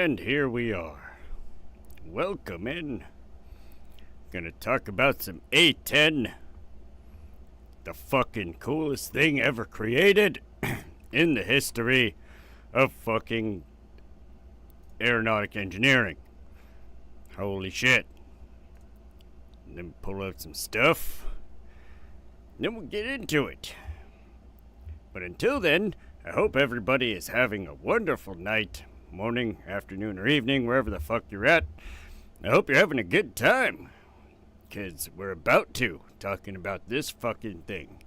And here we are. Welcome in. Gonna talk about some A-10. The fucking coolest thing ever created in the history of fucking aeronautic engineering. Holy shit. And then pull out some stuff. And then we'll get into it. But until then, I hope everybody is having a wonderful night, morning, afternoon, or evening, wherever the fuck you're at. I hope you're having a good time. Because we're about to, talking about this fucking thing.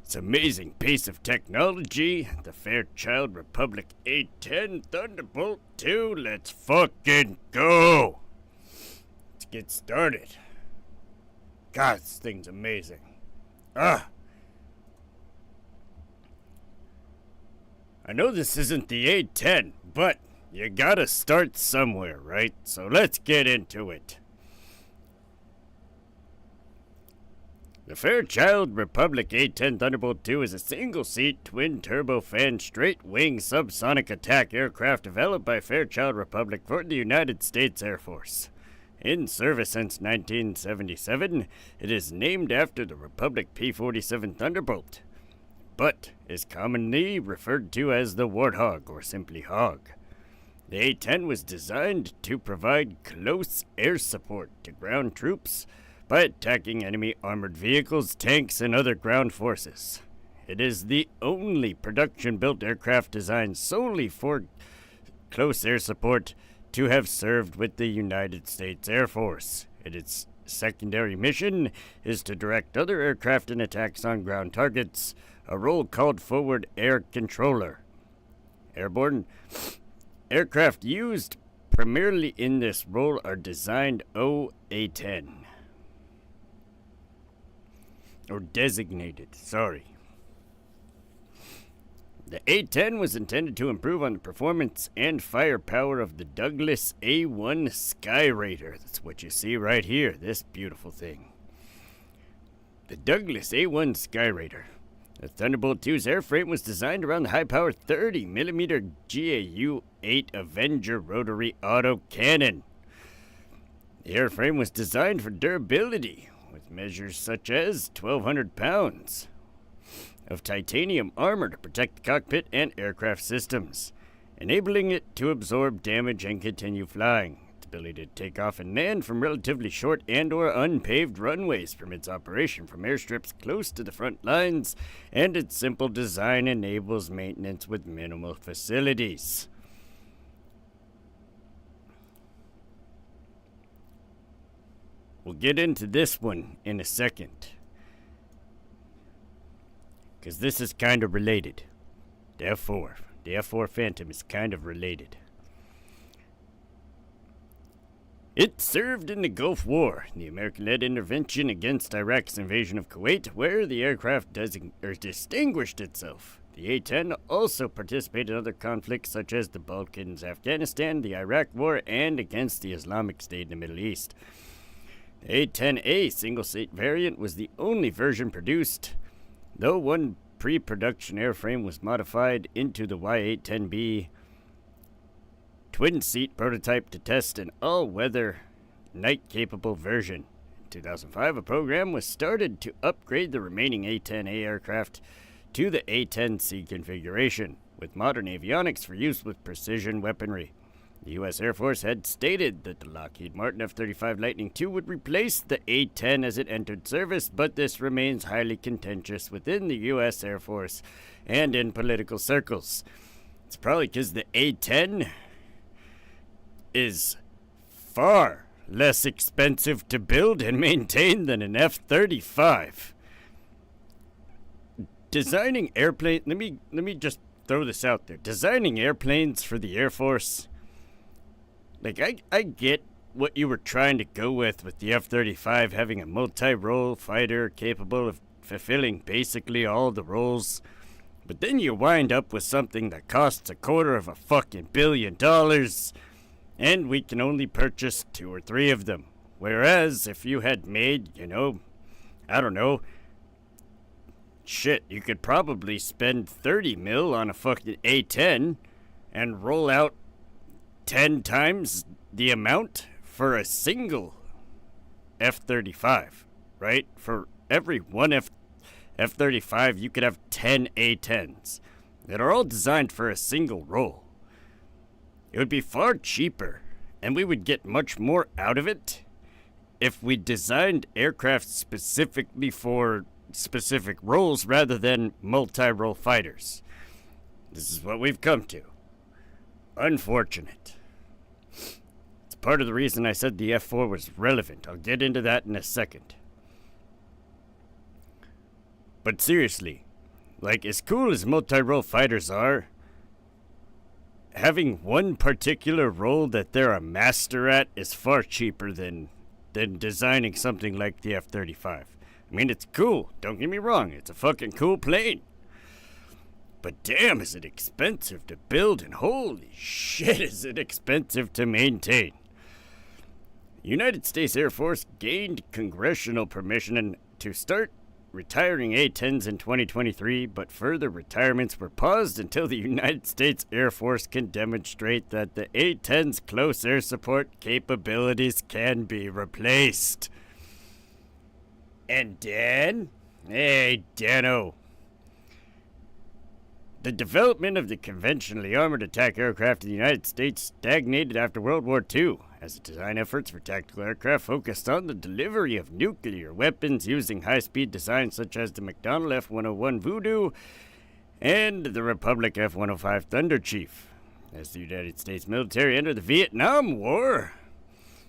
It's an amazing piece of technology, the Fairchild Republic A-10 Thunderbolt 2. Let's fucking go! Let's get started. God, this thing's amazing. I know this isn't the A-10, but you gotta start somewhere, right? So let's get into it. The Fairchild Republic A-10 Thunderbolt 2 is a single-seat, twin-turbofan, straight-wing subsonic attack aircraft developed by Fairchild Republic for the United States Air Force. In service since 1977, it is named after the Republic P-47 Thunderbolt, but is commonly referred to as the Warthog or simply Hog. The A-10 was designed to provide close air support to ground troops by attacking enemy armored vehicles, tanks, and other ground forces. It is the only production-built aircraft designed solely for close air support to have served with the United States Air Force. Its secondary mission is to direct other aircraft in attacks on ground targets, a role called Forward Air Controller. Airborne aircraft used primarily in this role are designed A-10. Or designated, sorry. The A-10 was intended to improve on the performance and firepower of the Douglas A-1 Skyraider. That's what you see right here, this beautiful thing. The Douglas A-1 Skyraider. The Thunderbolt 2's airframe was designed around the high-powered 30mm GAU-8 Avenger rotary autocannon. The airframe was designed for durability, with measures such as 1,200 pounds of titanium armor to protect the cockpit and aircraft systems, enabling it to absorb damage and continue flying. Its ability to take off and land from relatively short and or unpaved runways permits operation from airstrips close to the front lines, and its simple design enables maintenance with minimal facilities. We'll get into this one in a second, because this is kind of related. The F4 Phantom is kind of related. It served in the Gulf War, the American-led intervention against Iraq's invasion of Kuwait, where the aircraft distinguished itself. The A-10 also participated in other conflicts such as the Balkans, Afghanistan, the Iraq War, and against the Islamic State in the Middle East. The A-10A single-seat variant was the only version produced, though one pre-production airframe was modified into the Y-810B twin-seat prototype to test an all-weather, night-capable version. In 2005, a program was started to upgrade the remaining A-10A aircraft to the A-10C configuration, with modern avionics for use with precision weaponry. The U.S. Air Force had stated that the Lockheed Martin F-35 Lightning II would replace the A-10 as it entered service, but this remains highly contentious within the U.S. Air Force and in political circles. It's probably because the A-10 is far less expensive to build and maintain than an F-35. Designing airplanes, let me just throw this out there. Designing airplanes for the Air Force, like, I get what you were trying to go with the F-35 having a multi-role fighter capable of fulfilling basically all the roles. But then you wind up with something that costs $250 million, and we can only purchase 2 or 3 of them. Whereas if you had made, I don't know, shit, you could probably spend $30 million on a fucking A-10 and roll out 10 times the amount for a single F-35, right? For every one F-35, you could have 10 A-10s that are all designed for a single role. It would be far cheaper, and we would get much more out of it if we designed aircraft specifically for specific roles rather than multi-role fighters. This is what we've come to. Unfortunate. It's part of the reason I said the F-4 was relevant. I'll get into that in a second. But seriously, like, as cool as multi-role fighters are, having one particular role that they're a master at is far cheaper than designing something like the F-35. I mean, it's cool. Don't get me wrong. It's a fucking cool plane. But damn, is it expensive to build, and holy shit, is it expensive to maintain. The United States Air Force gained congressional permission to start retiring A-10s in 2023, but further retirements were paused until the United States Air Force can demonstrate that the A-10's close air support capabilities can be replaced. And Dan? Hey, Dano. The development of the conventionally armored attack aircraft in the United States stagnated after World War II, as the design efforts for tactical aircraft focused on the delivery of nuclear weapons using high-speed designs such as the McDonnell F-101 Voodoo and the Republic F-105 Thunder Chief. As the United States military entered the Vietnam War,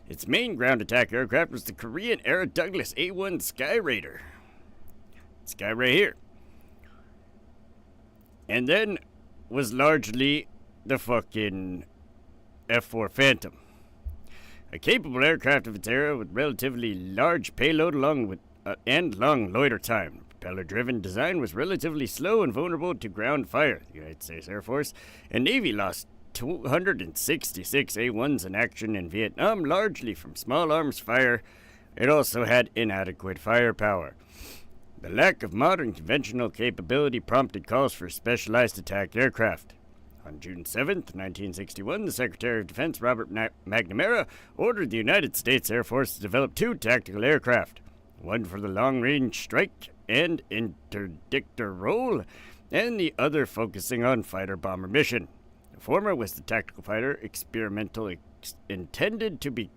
its main ground attack aircraft was the Korean-era Douglas A-1 Sky Raider. This guy right here. And then was largely the fucking F-4 Phantom. A capable aircraft of its era with relatively large payload and long loiter time. Propeller-driven design was relatively slow and vulnerable to ground fire. The United States Air Force and Navy lost 266 A-1s in action in Vietnam, largely from small arms fire. It also had inadequate firepower. The lack of modern conventional capability prompted calls for specialized attack aircraft. On June 7, 1961, the Secretary of Defense, Robert McNamara, ordered the United States Air Force to develop 2 tactical aircraft, one for the long-range strike and interdictor role, and the other focusing on fighter-bomber mission. The former was the tactical fighter experimental intended to be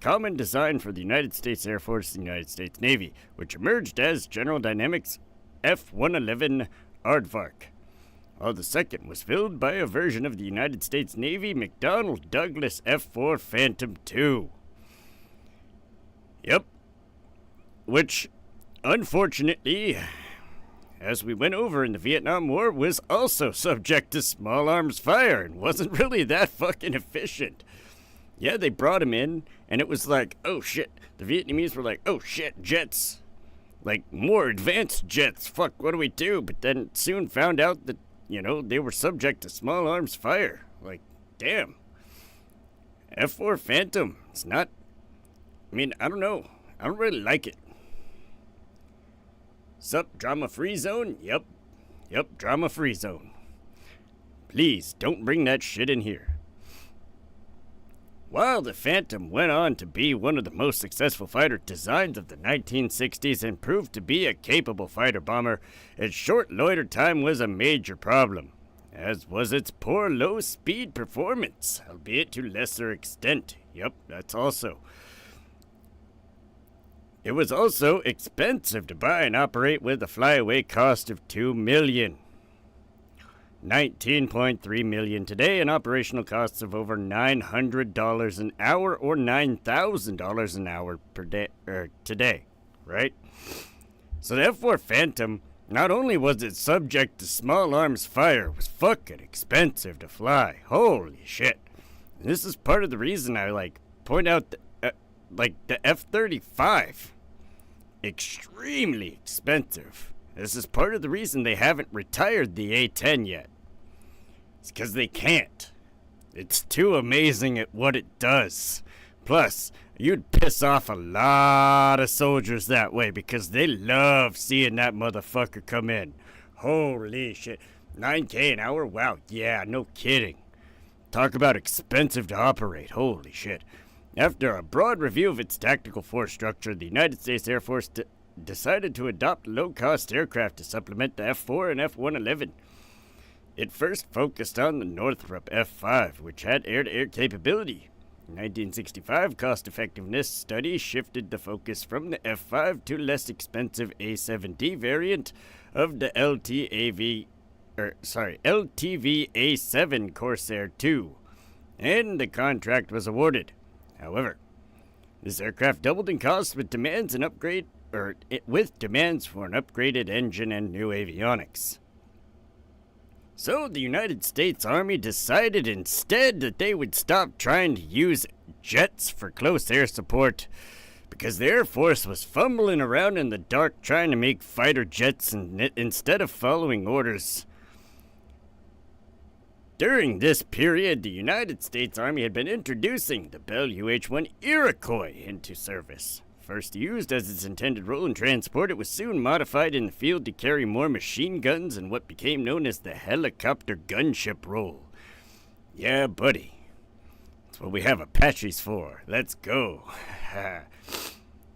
common design for the United States Air Force and the United States Navy, which emerged as General Dynamics F-111 Aardvark. While the second was filled by a version of the United States Navy McDonnell Douglas F-4 Phantom II. Yep. Which, unfortunately, as we went over in the Vietnam War, was also subject to small arms fire and wasn't really that fucking efficient. Yeah, they brought him in, and it was like, oh shit. The Vietnamese were like, oh shit, jets. Like, more advanced jets. Fuck, what do we do? But then soon found out that, they were subject to small arms fire. Like, damn. F-4 Phantom. It's not... I don't know. I don't really like it. Sup, drama-free zone? Yep, drama-free zone. Please, don't bring that shit in here. While the Phantom went on to be one of the most successful fighter designs of the 1960s and proved to be a capable fighter-bomber, its short loiter time was a major problem, as was its poor low-speed performance, albeit to lesser extent. Yep, that's also. It was also expensive to buy and operate with a flyaway cost of $2 million. $19.3 million today, and operational costs of over $900 an hour or $9,000 an hour per day today, right? So the F-4 Phantom, not only was it subject to small arms fire, it was fucking expensive to fly. Holy shit! And this is part of the reason I point out the F-35, extremely expensive. This is part of the reason they haven't retired the A-10 yet. It's because they can't. It's too amazing at what it does. Plus, you'd piss off a lot of soldiers that way because they love seeing that motherfucker come in. Holy shit. $9K an hour? Wow, yeah, no kidding. Talk about expensive to operate. Holy shit. After a broad review of its tactical force structure, the United States Air Force decided to adopt low-cost aircraft to supplement the F-4 and F-111. It first focused on the Northrop F-5, which had air-to-air capability. In 1965, cost-effectiveness study shifted the focus from the F-5 to less expensive A-7D variant of the LTV A-7 Corsair II, and the contract was awarded. However, this aircraft doubled in cost with demands for an upgraded engine and new avionics. So the United States Army decided instead that they would stop trying to use jets for close air support, because the Air Force was fumbling around in the dark trying to make fighter jets instead of following orders. During this period, the United States Army had been introducing the Bell UH-1 Iroquois into service. First used as its intended role in transport, it was soon modified in the field to carry more machine guns and what became known as the helicopter gunship role. Yeah, buddy. That's what we have Apaches for. Let's go.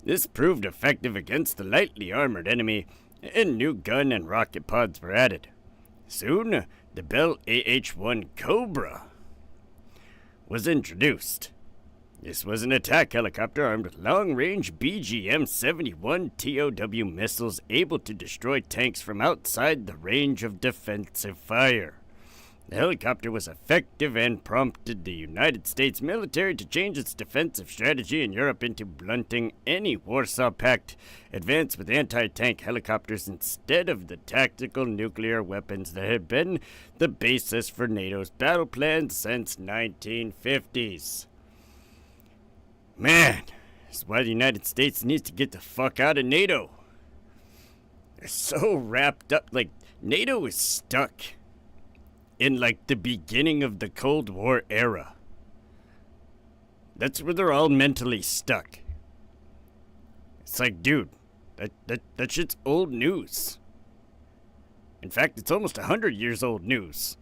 This proved effective against the lightly armored enemy, and new gun and rocket pods were added. Soon, the Bell AH-1 Cobra was introduced. This was an attack helicopter armed with long-range BGM-71 TOW missiles able to destroy tanks from outside the range of defensive fire. The helicopter was effective and prompted the United States military to change its defensive strategy in Europe into blunting any Warsaw Pact advance with anti-tank helicopters instead of the tactical nuclear weapons that had been the basis for NATO's battle plans since 1950s. Man, that's why the United States needs to get the fuck out of NATO. They're so wrapped up, NATO is stuck in, the beginning of the Cold War era. That's where they're all mentally stuck. It's like, dude, that shit's old news. In fact, it's almost 100 years old news.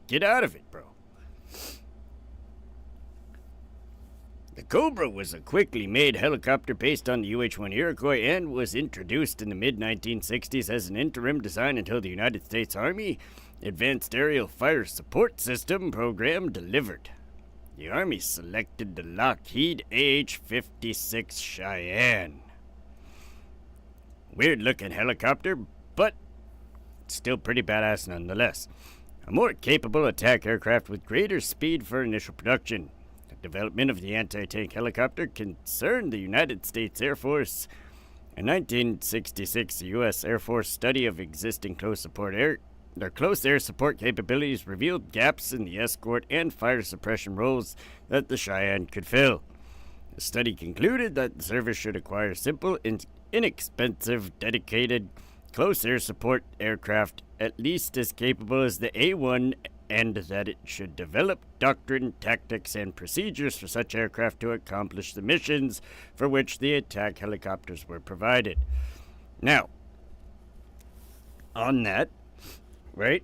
Get out of it, bro. The Cobra was a quickly made helicopter based on the UH-1 Iroquois and was introduced in the mid-1960s as an interim design until the United States Army Advanced Aerial Fire Support System program delivered. The Army selected the Lockheed AH-56 Cheyenne. Weird-looking helicopter, but still pretty badass nonetheless. A more capable attack aircraft with greater speed for initial production. Development of the anti-tank helicopter concerned the United States Air Force. In 1966, the U.S. Air Force study of existing close air support capabilities revealed gaps in the escort and fire suppression roles that the Cheyenne could fill. The study concluded that the service should acquire simple, inexpensive, dedicated close air support aircraft at least as capable as the A-1, and that it should develop doctrine, tactics, and procedures for such aircraft to accomplish the missions for which the attack helicopters were provided. Now, on that, right?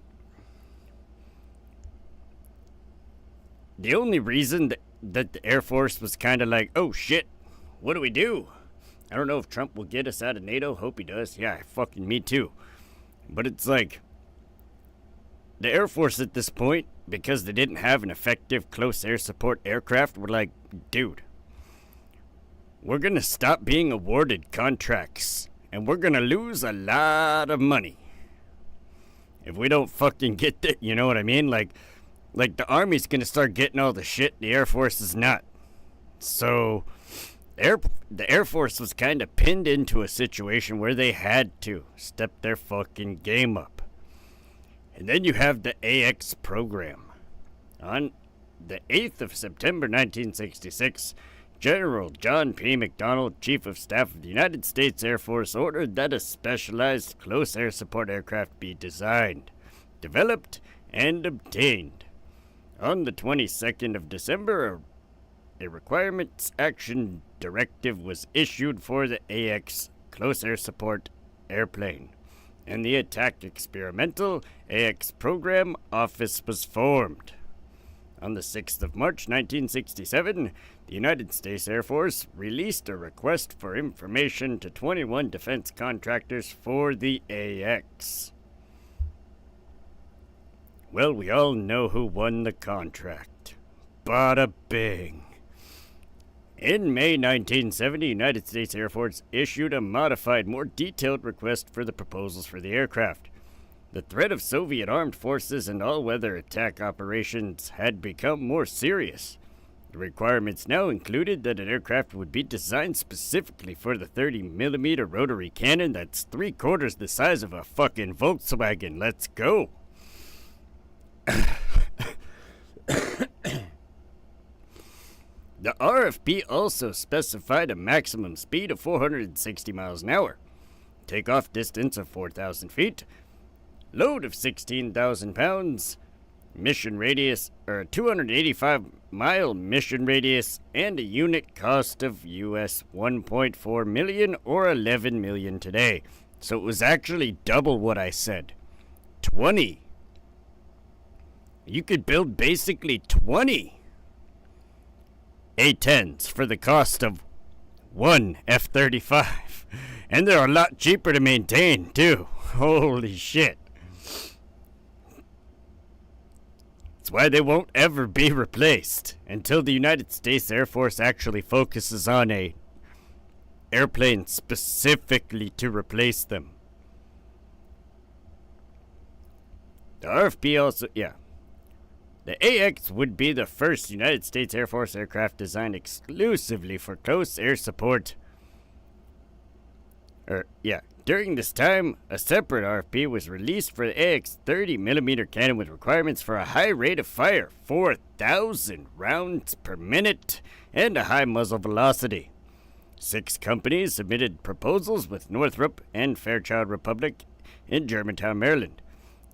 The only reason that the Air Force was kind of like, oh shit, what do we do? I don't know if Trump will get us out of NATO. Hope he does. Yeah, fucking me too. But it's like, the Air Force at this point, because they didn't have an effective close air support aircraft, were like, dude, we're gonna stop being awarded contracts, and we're gonna lose a lot of money if we don't fucking get that, you know what I mean? Like the Army's gonna start getting all the shit, the Air Force is not. So, the Air Force was kind of pinned into a situation where they had to step their fucking game up. And then you have the AX program. On the 8th of September 1966, General John P. McDonnell, Chief of Staff of the United States Air Force, ordered that a specialized close air support aircraft be designed, developed, and obtained. On the 22nd of December, a requirements action directive was issued for the AX close air support airplane, and the Attack Experimental AX Program Office was formed. On the 6th of March 1967, the United States Air Force released a request for information to 21 defense contractors for the AX. Well, we all know who won the contract. Bada bing. In May 1970, United States Air Force issued a modified, more detailed request for the proposals for the aircraft. The threat of Soviet armed forces and all-weather attack operations had become more serious. The requirements now included that an aircraft would be designed specifically for the 30mm rotary cannon that's 3/4 the size of a fucking Volkswagen. Let's go! The RFP also specified a maximum speed of 460 miles an hour, takeoff distance of 4,000 feet, load of 16,000 pounds, mission radius, 285-mile mission radius, and a unit cost of US 1.4 million or 11 million today. So it was actually double what I said. 20. You could build basically 20 A-10s for the cost of one F-35. And they're a lot cheaper to maintain, too. Holy shit. That's why they won't ever be replaced until the United States Air Force actually focuses on a airplane specifically to replace them. The RFP also, The AX would be the first United States Air Force aircraft designed exclusively for close air support. During this time, a separate RFP was released for the AX 30mm cannon with requirements for a high rate of fire, 4,000 rounds per minute, and a high muzzle velocity. 6 companies submitted proposals with Northrop and Fairchild Republic in Germantown, Maryland.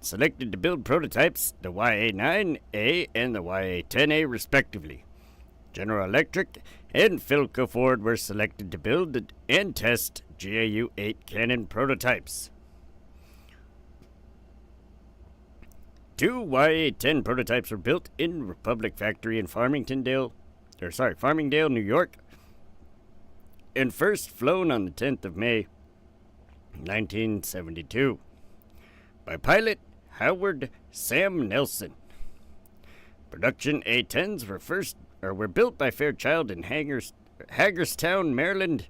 Selected to build prototypes, the YA-9A and the YA-10A respectively. General Electric and Philco Ford were selected to build and test GAU-8 cannon prototypes. 2 YA-10 prototypes were built in Republic Factory in Farmingdale, New York, and first flown on the 10th of May, 1972, by pilot Howard Sam Nelson. Production A-10s were built by Fairchild in Hagerstown, Maryland,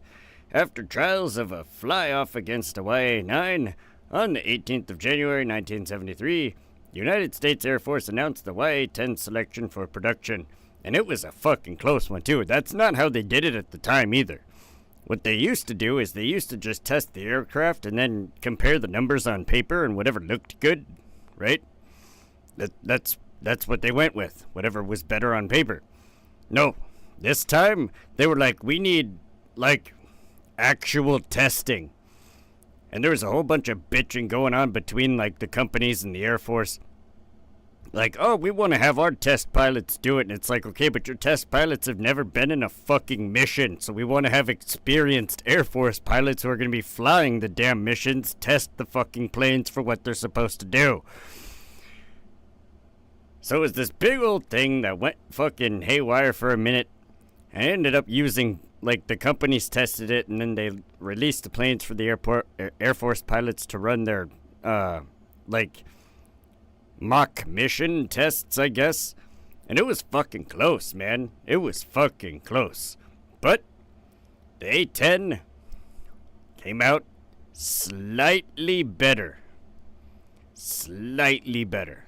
after trials of a fly-off against a YA-9 on the 18th of January 1973. The United States Air Force announced the YA-10 selection for production, and it was a fucking close one too. That's not how they did it at the time either. What they used to do is they used to just test the aircraft and then compare the numbers on paper and whatever looked good, right? That's what they went with, whatever was better on paper. No, this time they were like, we need, actual testing. And there was a whole bunch of bitching going on between, the companies and the Air Force. We want to have our test pilots do it. And it's like, okay, but your test pilots have never been in a fucking mission. So we want to have experienced Air Force pilots who are going to be flying the damn missions, test the fucking planes for what they're supposed to do. So it was this big old thing that went fucking haywire for a minute. And ended up using, the companies tested it, and then they released the planes for the Air Force pilots to run their, mock mission tests, I guess. And it was fucking close, man. It was fucking close. But the A-10 came out slightly better. Slightly better.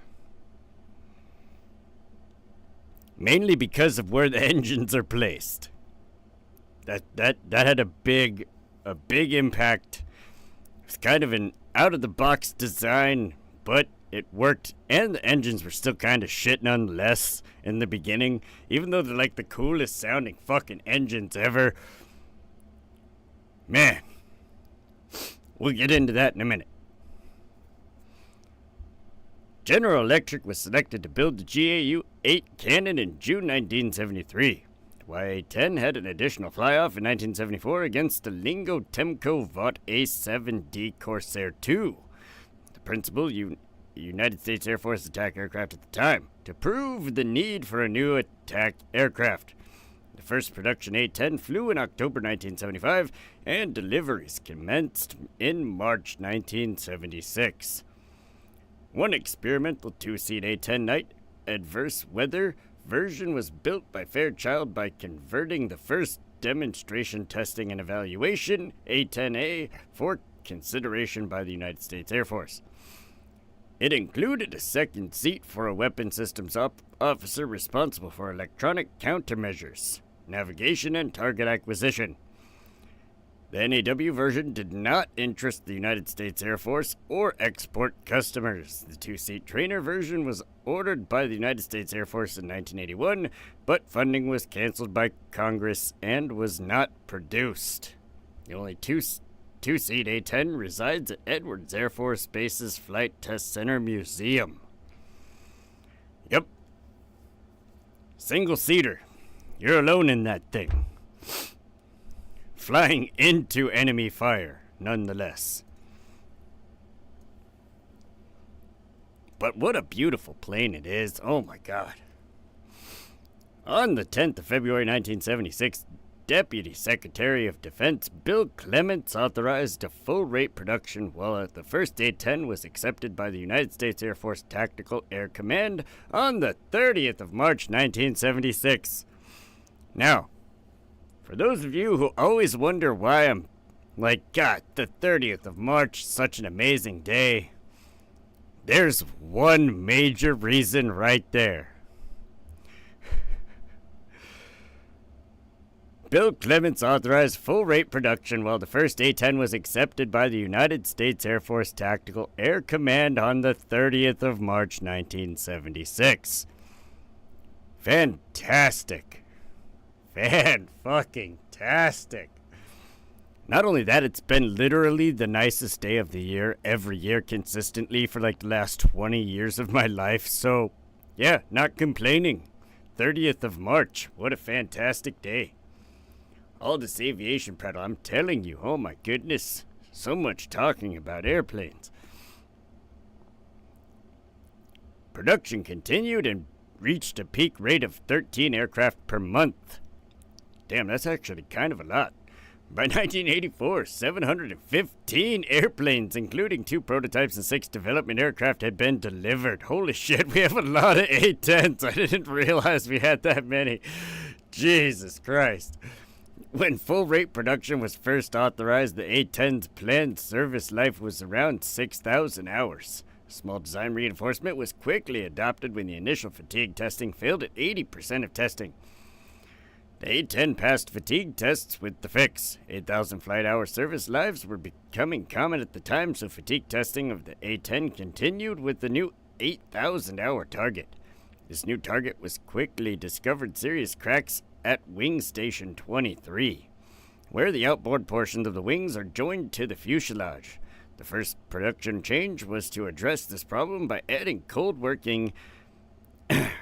Mainly because of where the engines are placed. That had a big impact. It was kind of an out-of-the-box design, but it worked, and the engines were still kind of shit nonetheless in the beginning, even though they're the coolest sounding fucking engines ever. Man, we'll get into that in a minute. General Electric was selected to build the GAU-8 cannon in June 1973. The YA-10 had an additional fly-off in 1974 against the Lingo Temco Vought A-7D Corsair II. The principal United States Air Force attack aircraft at the time to prove the need for a new attack aircraft. The first production A-10 flew in October 1975, and deliveries commenced in March 1976. One experimental two-seat A-10 night adverse weather version was built by Fairchild by converting the first demonstration testing and evaluation, A-10A, for consideration by the United States Air Force. It included a second seat for a weapons systems officer responsible for electronic countermeasures, navigation, and target acquisition. The NAW version did not interest the United States Air Force or export customers. The two-seat trainer version was ordered by the United States Air Force in 1981, but funding was canceled by Congress and was not produced. The only two-seat A-10 resides at Edwards Air Force Base's Flight Test Center Museum. Yep. Single-seater. You're alone in that thing. Flying into enemy fire, nonetheless. But what a beautiful plane it is. Oh my God. On the 10th of February 1976, Deputy Secretary of Defense Bill Clements authorized a full-rate production, while the first A-10 was accepted by the United States Air Force Tactical Air Command on the 30th of March 1976. Now, for those of you who always wonder why I'm like, God, the 30th of March, such an amazing day, there's one major reason right there. Bill Clements authorized full-rate production while the first A-10 was accepted by the United States Air Force Tactical Air Command on the 30th of March 1976. Fantastic. Fan-fucking-tastic. Not only that, it's been literally the nicest day of the year every year consistently for like the last 20 years of my life. So, yeah, not complaining. 30th of March. What a fantastic day. All this aviation prattle, I'm telling you, oh my goodness. So much talking about airplanes. Production continued and reached a peak rate of 13 aircraft per month. Damn, that's actually kind of a lot. By 1984, 715 airplanes, including 2 prototypes and 6 development aircraft, had been delivered. Holy shit, we have a lot of A-10s. I didn't realize we had that many. Jesus Christ. When full-rate production was first authorized, the A-10's planned service life was around 6,000 hours. Small design reinforcement was quickly adopted when the initial fatigue testing failed at 80% of testing. The A-10 passed fatigue tests with the fix. 8,000 flight-hour service lives were becoming common at the time, so fatigue testing of the A-10 continued with the new 8,000-hour target. This new target was quickly discovered serious cracks at Wing Station 23, where the outboard portions of the wings are joined to the fuselage. The first production change was to address this problem by adding cold working at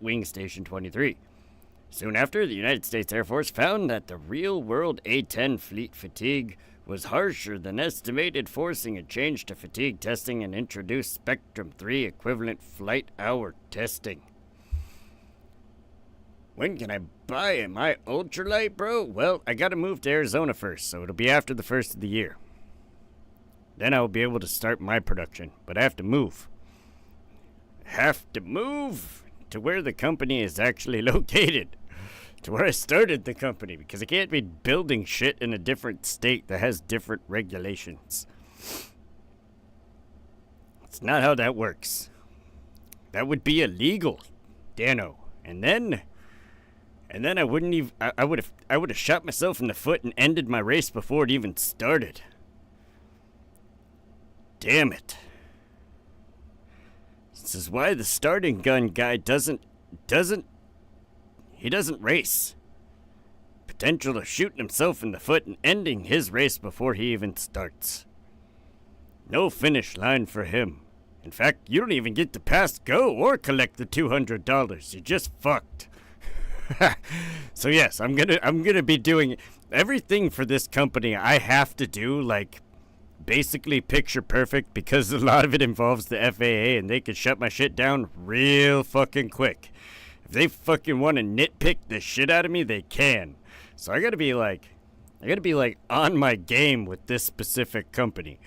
Wing Station 23. Soon after, the United States Air Force found that the real-world A-10 fleet fatigue was harsher than estimated, forcing a change to fatigue testing and introduced Spectrum 3 equivalent flight hour testing. When can I buy my ultralight, bro? Well, I gotta move to Arizona first, so it'll be after the first of the year. Then I will be able to start my production, but I have to move. To where the company is actually located. To where I started the company, because I can't be building shit in a different state that has different regulations. It's not how that works. That would be illegal, Dano. And then I wouldn't even. I would have shot myself in the foot and ended my race before it even started. Damn it. This is why the starting gun guy doesn't race. Potential of shooting himself in the foot and ending his race before he even starts. No finish line for him. In fact, you don't even get to pass go or collect the $200. You just fucked. So yes, I'm gonna be doing everything for this company. I have to do like basically picture perfect because a lot of it involves the FAA and they can shut my shit down real fucking quick. If they fucking want to nitpick the shit out of me, they can. So I gotta be like on my game with this specific company.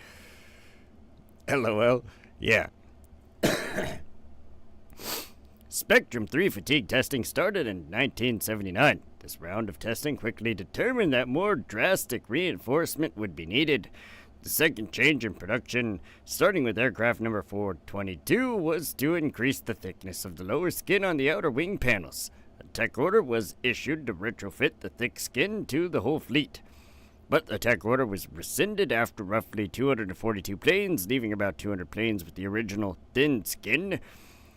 LOL. Yeah. Spectrum 3 fatigue testing started in 1979. This round of testing quickly determined that more drastic reinforcement would be needed. The second change in production, starting with aircraft number 422, was to increase the thickness of the lower skin on the outer wing panels. A tech order was issued to retrofit the thick skin to the whole fleet. But the tech order was rescinded after roughly 242 planes, leaving about 200 planes with the original thin skin.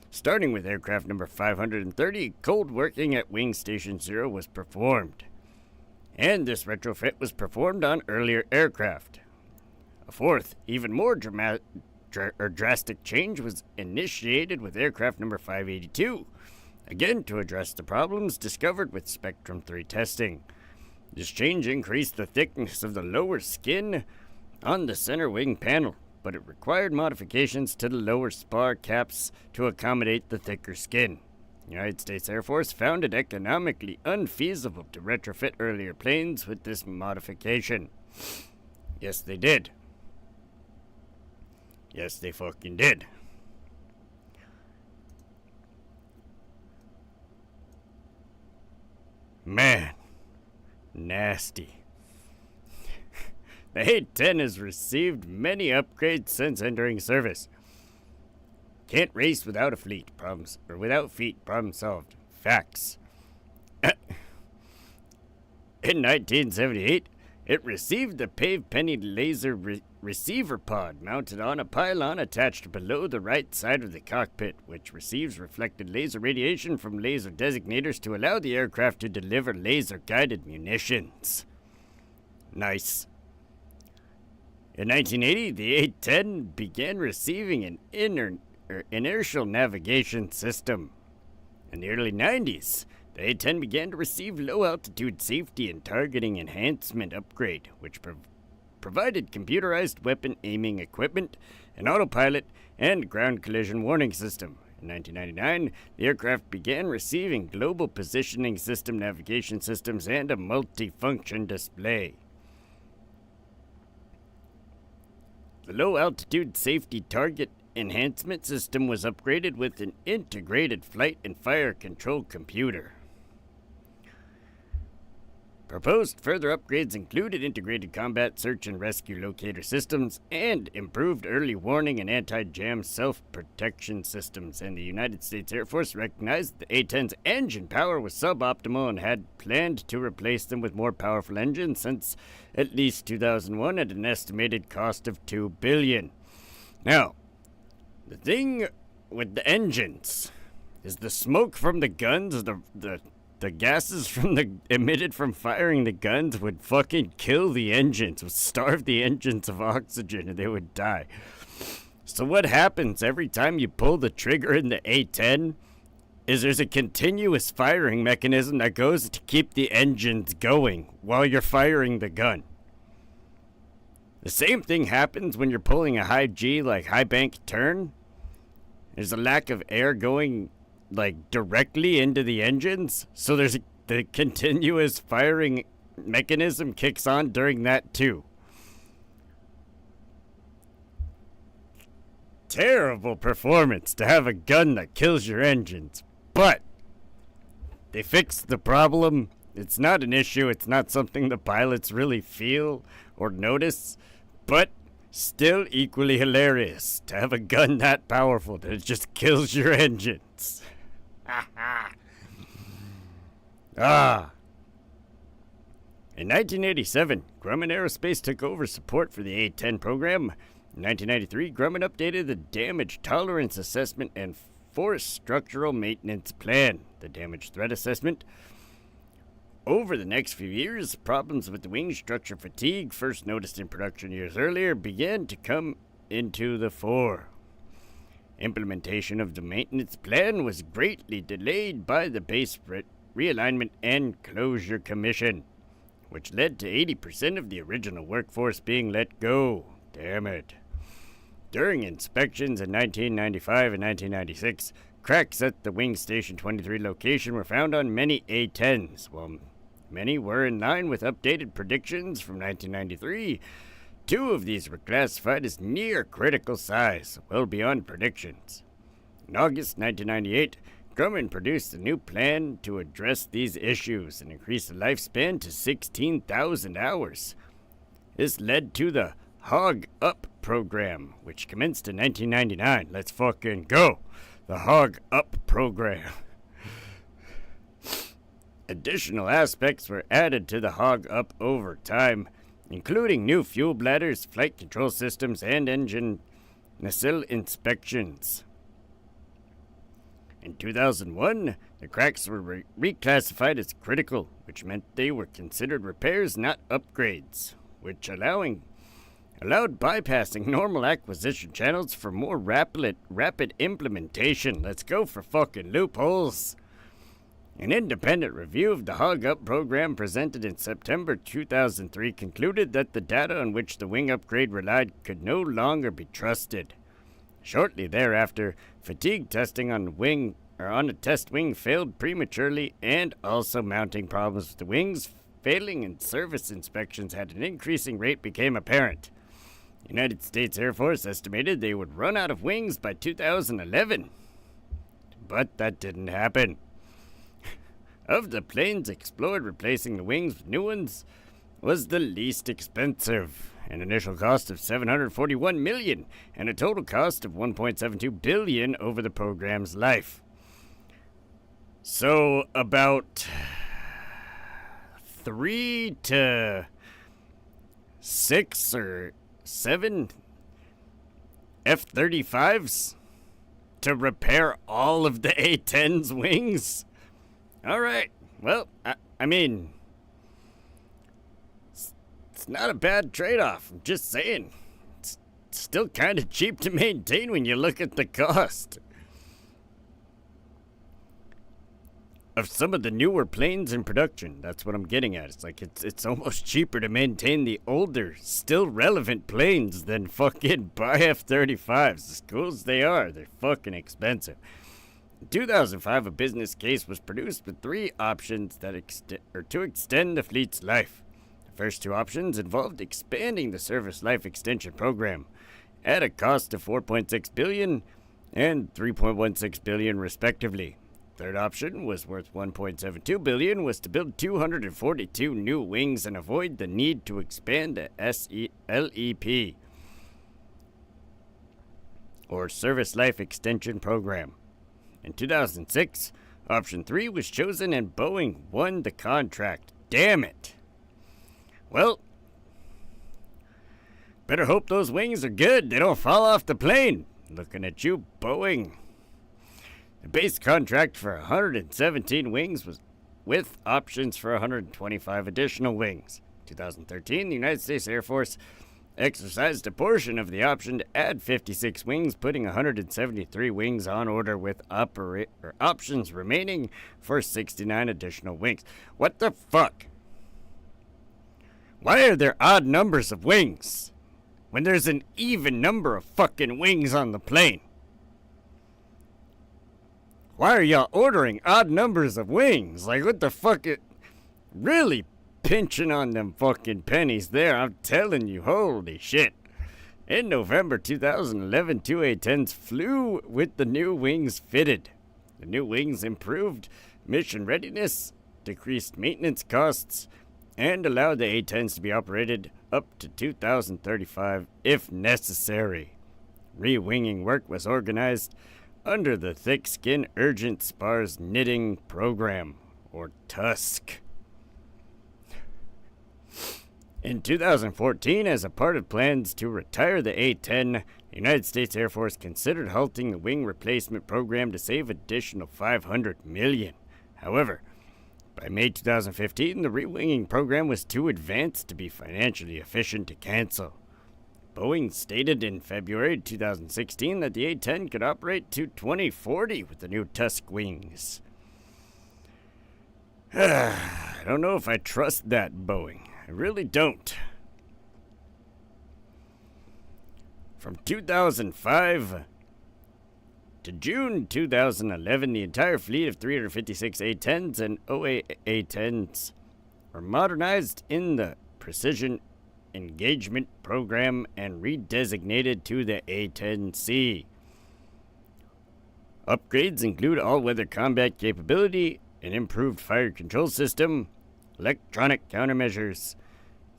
Starting with aircraft number 530, cold working at Wing Station 0 was performed. And this retrofit was performed on earlier aircraft. A fourth, even more drastic change was initiated with aircraft number 582, again to address the problems discovered with Spectrum 3 testing. This change increased the thickness of the lower skin on the center wing panel, but it required modifications to the lower spar caps to accommodate the thicker skin. The United States Air Force found it economically unfeasible to retrofit earlier planes with this modification. Yes, they did. Yes, they fucking did. Man, nasty. The A-10 has received many upgrades since entering service. Can't race without a fleet. Without feet. Problem solved. Facts. In 1978, it received the pave-penny laser receiver pod mounted on a pylon attached below the right side of the cockpit, which receives reflected laser radiation from laser designators to allow the aircraft to deliver laser-guided munitions. Nice. In 1980, the A-10 began receiving an inertial navigation system. In the early 90s, the A-10 began to receive low-altitude safety and targeting enhancement upgrade, which provided computerized weapon aiming equipment, an autopilot, and ground collision warning system. In 1999, the aircraft began receiving global positioning system navigation systems and a multi-function display. The low-altitude safety target enhancement system was upgraded with an integrated flight and fire control computer. Proposed further upgrades included integrated combat search and rescue locator systems and improved early warning and anti-jam self-protection systems, and the United States Air Force recognized the A-10's engine power was suboptimal and had planned to replace them with more powerful engines since at least 2001 at an estimated cost of $2 billion. Now, the thing with the engines is the smoke from the guns, the gases emitted from firing the guns would fucking kill the engines, would starve the engines of oxygen, and they would die. So what happens every time you pull the trigger in the A-10 is there's a continuous firing mechanism that goes to keep the engines going while you're firing the gun. The same thing happens when you're pulling a high G, like high bank turn. There's a lack of air going directly into the engines, so the continuous firing mechanism kicks on during that too. Terrible performance to have a gun that kills your engines, but they fixed the problem. It's not an issue, it's not something the pilots really feel or notice, but still equally hilarious to have a gun that powerful that it just kills your engines. In 1987, Grumman Aerospace took over support for the A-10 program. In 1993, Grumman updated the damage tolerance assessment and force structural maintenance plan, the damage threat assessment. Over the next few years, problems with the wing structure fatigue, first noticed in production years earlier, began to come into the fore. Implementation of the maintenance plan was greatly delayed by the Base Realignment and Closure Commission, which led to 80% of the original workforce being let go. Damn it. During inspections in 1995 and 1996, cracks at the Wing Station 23 location were found on many A-10s. While many were in line with updated predictions from 1993, two of these were classified as near critical size, well beyond predictions. In August 1998, Grumman produced a new plan to address these issues and increase the lifespan to 16,000 hours. This led to the Hog Up program, which commenced in 1999. Let's fucking go! The Hog Up program. Additional aspects were added to the Hog Up over time, including new fuel bladders, flight control systems, and engine nacelle inspections. In 2001, the cracks were reclassified as critical, which meant they were considered repairs, not upgrades, which allowed bypassing normal acquisition channels for more rapid implementation. Let's go for fucking loopholes. An independent review of the Hog Up program presented in September 2003 concluded that the data on which the wing upgrade relied could no longer be trusted. Shortly thereafter, fatigue testing on a test wing failed prematurely, and also mounting problems with the wings failing in service inspections at an increasing rate became apparent. The United States Air Force estimated they would run out of wings by 2011. But that didn't happen. Of the planes explored, replacing the wings with new ones was the least expensive. An initial cost of $741 million and a total cost of $1.72 billion over the program's life. So about 3 to 6 or 7 F-35s to repair all of the A-10's wings? All right. Well, I mean, it's not a bad trade-off. I'm just saying. It's still kind of cheap to maintain when you look at the cost of some of the newer planes in production. That's what I'm getting at. It's like it's almost cheaper to maintain the older, still relevant planes than fucking buy F-35s. As cool as they are, they're fucking expensive. In 2005, a business case was produced with three options to extend the fleet's life. The first two options involved expanding the service life extension program at a cost of $4.6 billion and $3.16 billion respectively. Third option was worth $1.72 billion, was to build 242 new wings and avoid the need to expand the LEP, or Service Life Extension Program. In 2006, option 3 was chosen and Boeing won the contract. Damn it. Well, better hope those wings are good. They don't fall off the plane. Looking at you, Boeing. The base contract for 117 wings was with options for 125 additional wings. In 2013, the United States Air Force exercised a portion of the option to add 56 wings, putting 173 wings on order with options remaining for 69 additional wings. What the fuck? Why are there odd numbers of wings when there's an even number of fucking wings on the plane? Why are y'all ordering odd numbers of wings? Like, what the fuck? Really pinching on them fucking pennies there, I'm telling you, holy shit. In November 2011, two A-10s flew with the new wings fitted. The new wings improved mission readiness, decreased maintenance costs, and allowed the A-10s to be operated up to 2035 if necessary. Re-winging work was organized under the Thick Skin Urgent Spars Knitting Program, or TUSK. In 2014, as a part of plans to retire the A-10, the United States Air Force considered halting the wing replacement program to save additional $500 million. However, by May 2015, the re-winging program was too advanced to be financially efficient to cancel. Boeing stated in February 2016 that the A-10 could operate to 2040 with the new Tusk wings. I don't know if I trust that, Boeing. I really don't. From 2005 to June 2011, the entire fleet of 356 A-10s and OA A-10s were modernized in the Precision Engagement Program and redesignated to the A-10C. Upgrades include all-weather combat capability, an improved fire control system, electronic countermeasures,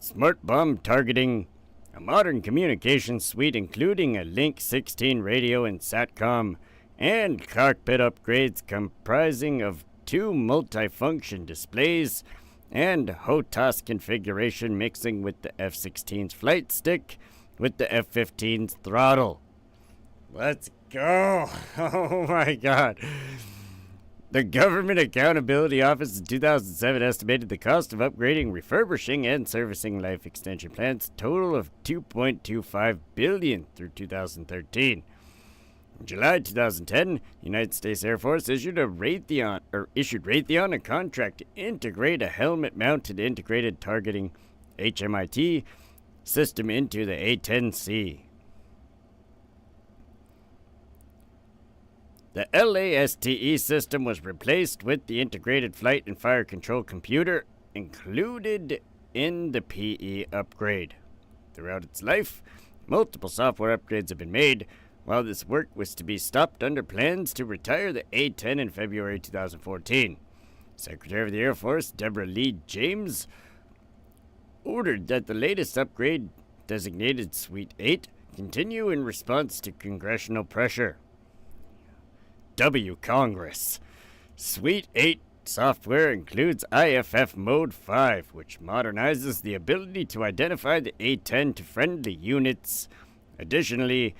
smart bomb targeting, a modern communications suite including a Link 16 radio and SATCOM, and cockpit upgrades comprising of 2 multifunction displays and HOTAS configuration mixing with the F-16's flight stick with the F-15's throttle. Let's go! Oh my god. The Government Accountability Office in 2007 estimated the cost of upgrading, refurbishing, and servicing life extension plants total of $2.25 billion through 2013. In July 2010, the United States Air Force issued Raytheon a contract to integrate a helmet-mounted integrated targeting HMIT system into the A-10C. The LASTE system was replaced with the integrated flight and fire control computer included in the PE upgrade. Throughout its life, multiple software upgrades have been made. While this work was to be stopped under plans to retire the A-10 in February 2014, Secretary of the Air Force Deborah Lee James ordered that the latest upgrade, designated Suite 8, continue in response to congressional pressure. Congress. Suite 8 software includes IFF Mode 5, which modernizes the ability to identify the A-10 to friendly units. Additionally,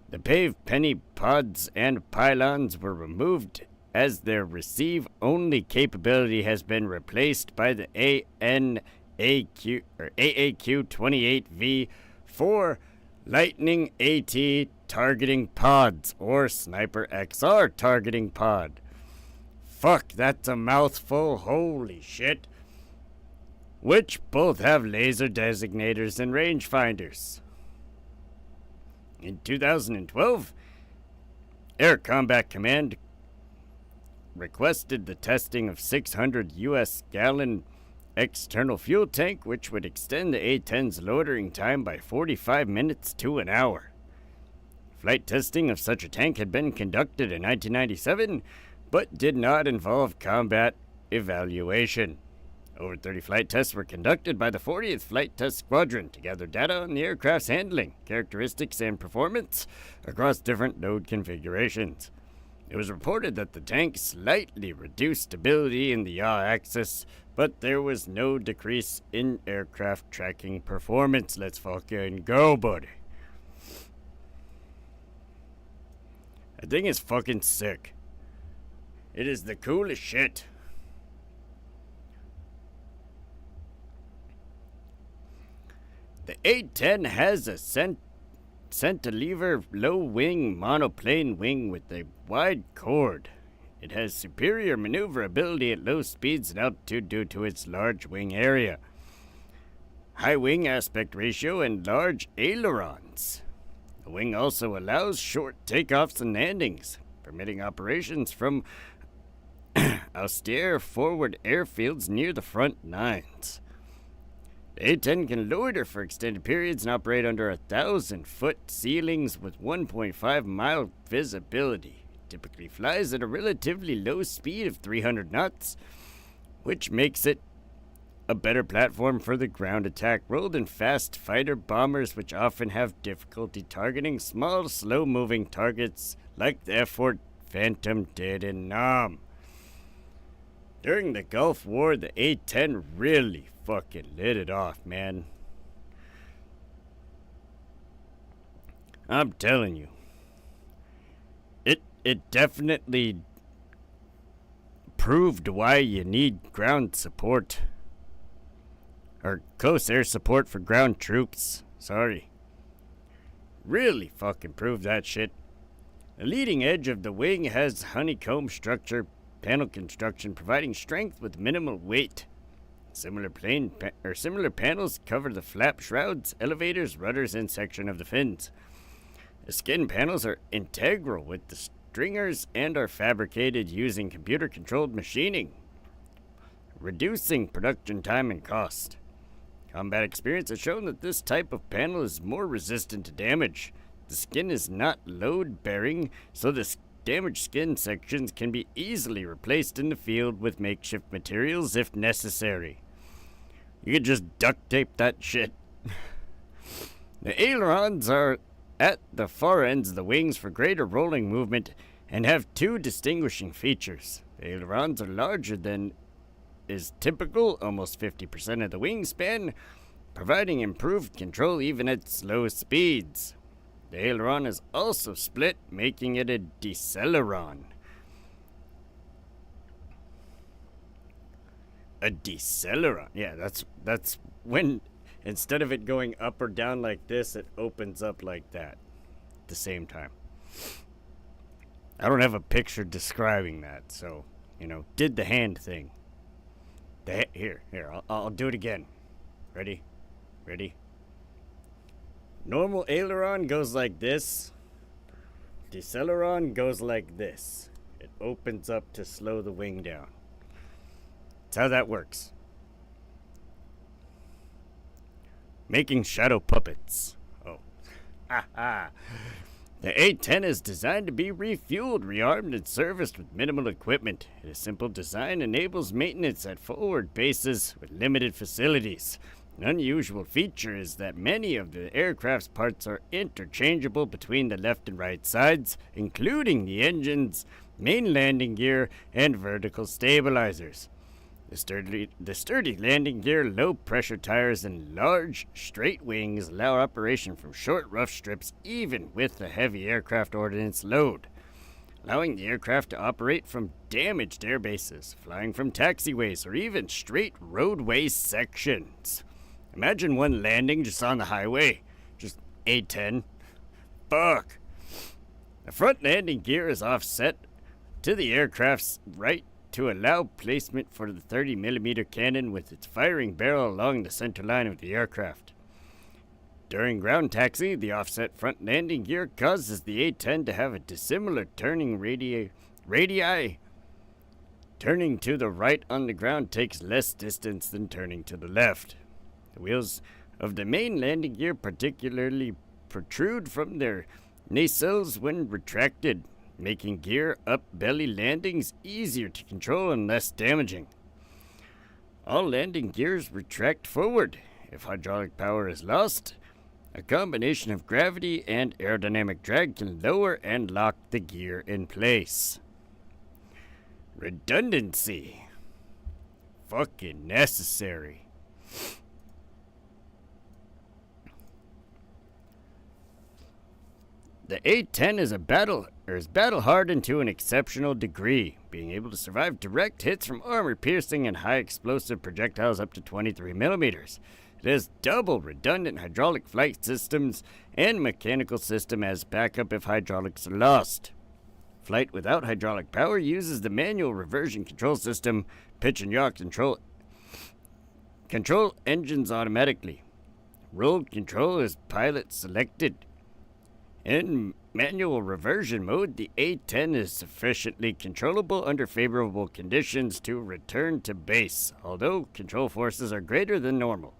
the paved penny pods and pylons were removed as their receive-only capability has been replaced by the AAQ-28V4 Lightning AT targeting pods, or Sniper XR targeting pod. Fuck, that's a mouthful, holy shit. Which both have laser designators and rangefinders. In 2012, Air Combat Command requested the testing of 600 U.S. gallon external fuel tank, which would extend the A-10's loitering time by 45 minutes to an hour. Flight testing of such a tank had been conducted in 1997, but did not involve combat evaluation. Over 30 flight tests were conducted by the 40th Flight Test Squadron to gather data on the aircraft's handling, characteristics, and performance across different load configurations. It was reported that the tank slightly reduced stability in the yaw axis, but there was no decrease in aircraft tracking performance. Let's fucking go, buddy. That thing is fucking sick. It is the coolest shit. The A-10 has a cantilever low-wing monoplane wing with a wide chord. It has superior maneuverability at low speeds and altitude due to its large wing area, high wing aspect ratio, and large ailerons. The wing also allows short takeoffs and landings, permitting operations from austere forward airfields near the front nines. The A-10 can loiter for extended periods and operate under 1,000-foot ceilings with 1.5-mile visibility. It typically flies at a relatively low speed of 300 knots, which makes it a better platform for the ground attack role than fast fighter bombers, which often have difficulty targeting small, slow-moving targets like the F-4 Phantom did in Nam. During the Gulf War, the A-10 really fucking lit it off, man. I'm telling you. It definitely proved why you need ground support. Or close air support for ground troops. Sorry. Really fucking proved that shit. The leading edge of the wing has honeycomb structure, panel construction, providing strength with minimal weight. Similar panels cover the flap shrouds, elevators, rudders, and section of the fins. The skin panels are integral with the stringers and are fabricated using computer-controlled machining, reducing production time and cost. Combat experience has shown that this type of panel is more resistant to damage. The skin is not load-bearing, so the damaged skin sections can be easily replaced in the field with makeshift materials if necessary. You could just duct tape that shit. The ailerons are at the far ends of the wings for greater rolling movement and have two distinguishing features. The ailerons are larger than is typical, almost 50% of the wingspan, providing improved control even at slow speeds. The aileron is also split, making it a deceleron. A deceleron. Yeah, that's when instead of it going up or down like this, it opens up like that at the same time. I don't have a picture describing that, so, did the hand thing. Here, I'll do it again. Ready? Normal aileron goes like this. Deceleron goes like this. It opens up to slow the wing down. That's how that works. Making shadow puppets. Oh. The A-10 is designed to be refueled, rearmed, and serviced with minimal equipment. Its simple design enables maintenance at forward bases with limited facilities. An unusual feature is that many of the aircraft's parts are interchangeable between the left and right sides, including the engines, main landing gear, and vertical stabilizers. The sturdy landing gear, low-pressure tires, and large, straight wings allow operation from short, rough strips even with the heavy aircraft ordnance load, allowing the aircraft to operate from damaged airbases, flying from taxiways, or even straight roadway sections. Imagine one landing just on the highway. Just A-10. Fuck. The front landing gear is offset to the aircraft's right to allow placement for the 30mm cannon with its firing barrel along the center line of the aircraft. During ground taxi, the offset front landing gear causes the A-10 to have a dissimilar turning radii. Turning to the right on the ground takes less distance than turning to the left. The wheels of the main landing gear particularly protrude from their nacelles when retracted, making gear up belly landings easier to control and less damaging. All landing gears retract forward. If hydraulic power is lost, a combination of gravity and aerodynamic drag can lower and lock the gear in place. Redundancy. Fucking necessary. The A-10 is battle hardened to an exceptional degree, being able to survive direct hits from armor-piercing and high-explosive projectiles up to 23mm. It has double redundant hydraulic flight systems and mechanical system as backup if hydraulics are lost. Flight without hydraulic power uses the manual reversion control system, pitch and yaw control engines automatically. Roll control is pilot selected. In manual reversion mode, the A-10 is sufficiently controllable under favorable conditions to return to base, although control forces are greater than normal.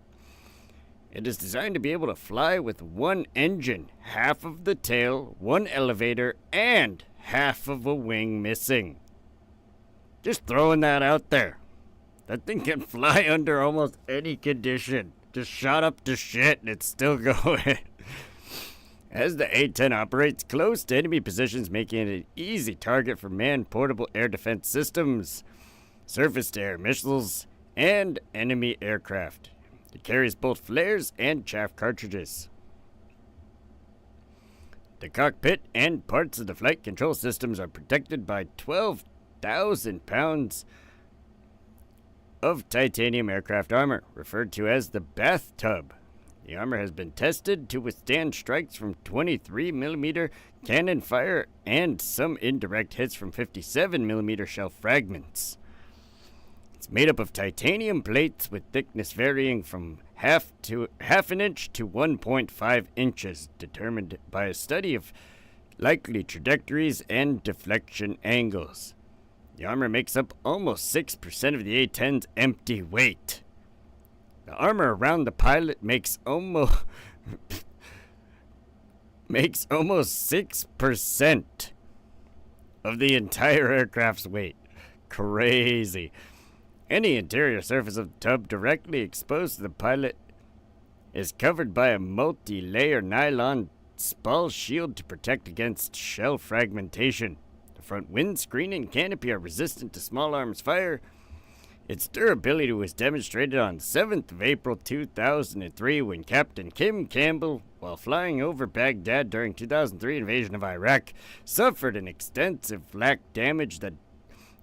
It is designed to be able to fly with one engine, half of the tail, one elevator, and half of a wing missing. Just throwing that out there. That thing can fly under almost any condition. Just shot up to shit and it's still going. As the A-10 operates close to enemy positions, making it an easy target for manned portable air defense systems, surface-to-air missiles, and enemy aircraft. It carries both flares and chaff cartridges. The cockpit and parts of the flight control systems are protected by 12,000 pounds of titanium aircraft armor, referred to as the bathtub. The armor has been tested to withstand strikes from 23mm cannon fire and some indirect hits from 57mm shell fragments. It's made up of titanium plates with thickness varying from half an inch to 1.5 inches, determined by a study of likely trajectories and deflection angles. The armor makes up almost 6% of the A-10's empty weight. The armor around the pilot makes almost 6% of the entire aircraft's weight. Crazy. Any interior surface of the tub directly exposed to the pilot is covered by a multi-layer nylon spall shield to protect against shell fragmentation. The front windscreen and canopy are resistant to small arms fire. Its durability was demonstrated on 7th of April 2003 when Captain Kim Campbell, while flying over Baghdad during 2003 invasion of Iraq, suffered an extensive flak damage that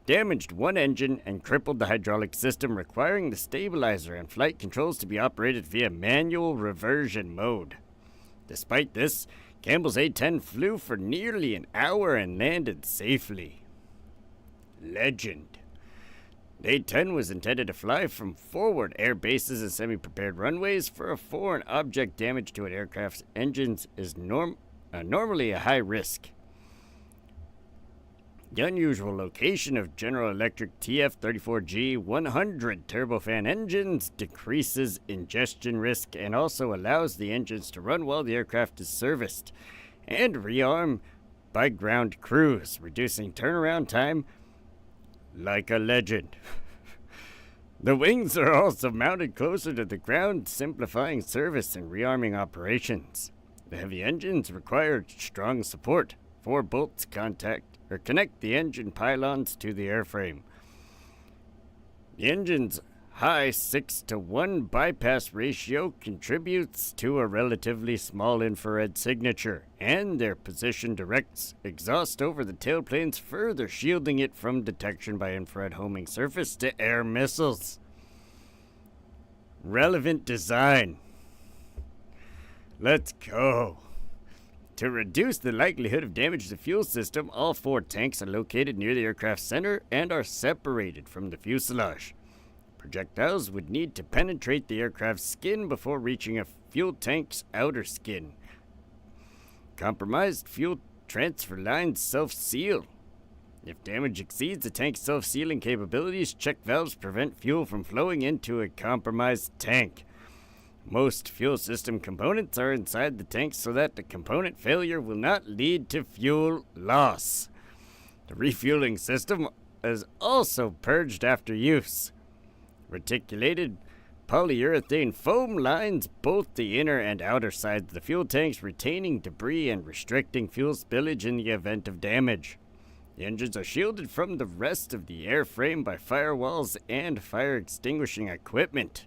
damaged one engine and crippled the hydraulic system, requiring the stabilizer and flight controls to be operated via manual reversion mode. Despite this, Campbell's A-10 flew for nearly an hour and landed safely. Legend. The A-10 was intended to fly from forward air bases and semi-prepared runways. For a foreign object, damage to an aircraft's engines is normally a high risk. The unusual location of General Electric TF-34G 100 turbofan engines decreases ingestion risk and also allows the engines to run while the aircraft is serviced and rearm by ground crews, reducing turnaround time like a legend. The wings are also mounted closer to the ground, simplifying service and rearming operations. The heavy engines require strong support. 4 bolts connect the engine pylons to the airframe. The engine's high 6-to-1 bypass ratio contributes to a relatively small infrared signature, and their position directs exhaust over the tailplanes, further shielding it from detection by infrared homing surface-to-air missiles. Relevant design. Let's go. To reduce the likelihood of damage to the fuel system, all 4 tanks are located near the aircraft center and are separated from the fuselage. Projectiles would need to penetrate the aircraft's skin before reaching a fuel tank's outer skin. Compromised fuel transfer lines self-seal. If damage exceeds the tank's self-sealing capabilities, check valves prevent fuel from flowing into a compromised tank. Most fuel system components are inside the tank so that the component failure will not lead to fuel loss. The refueling system is also purged after use. Reticulated polyurethane foam lines both the inner and outer sides of the fuel tanks, retaining debris and restricting fuel spillage in the event of damage. The engines are shielded from the rest of the airframe by firewalls and fire extinguishing equipment.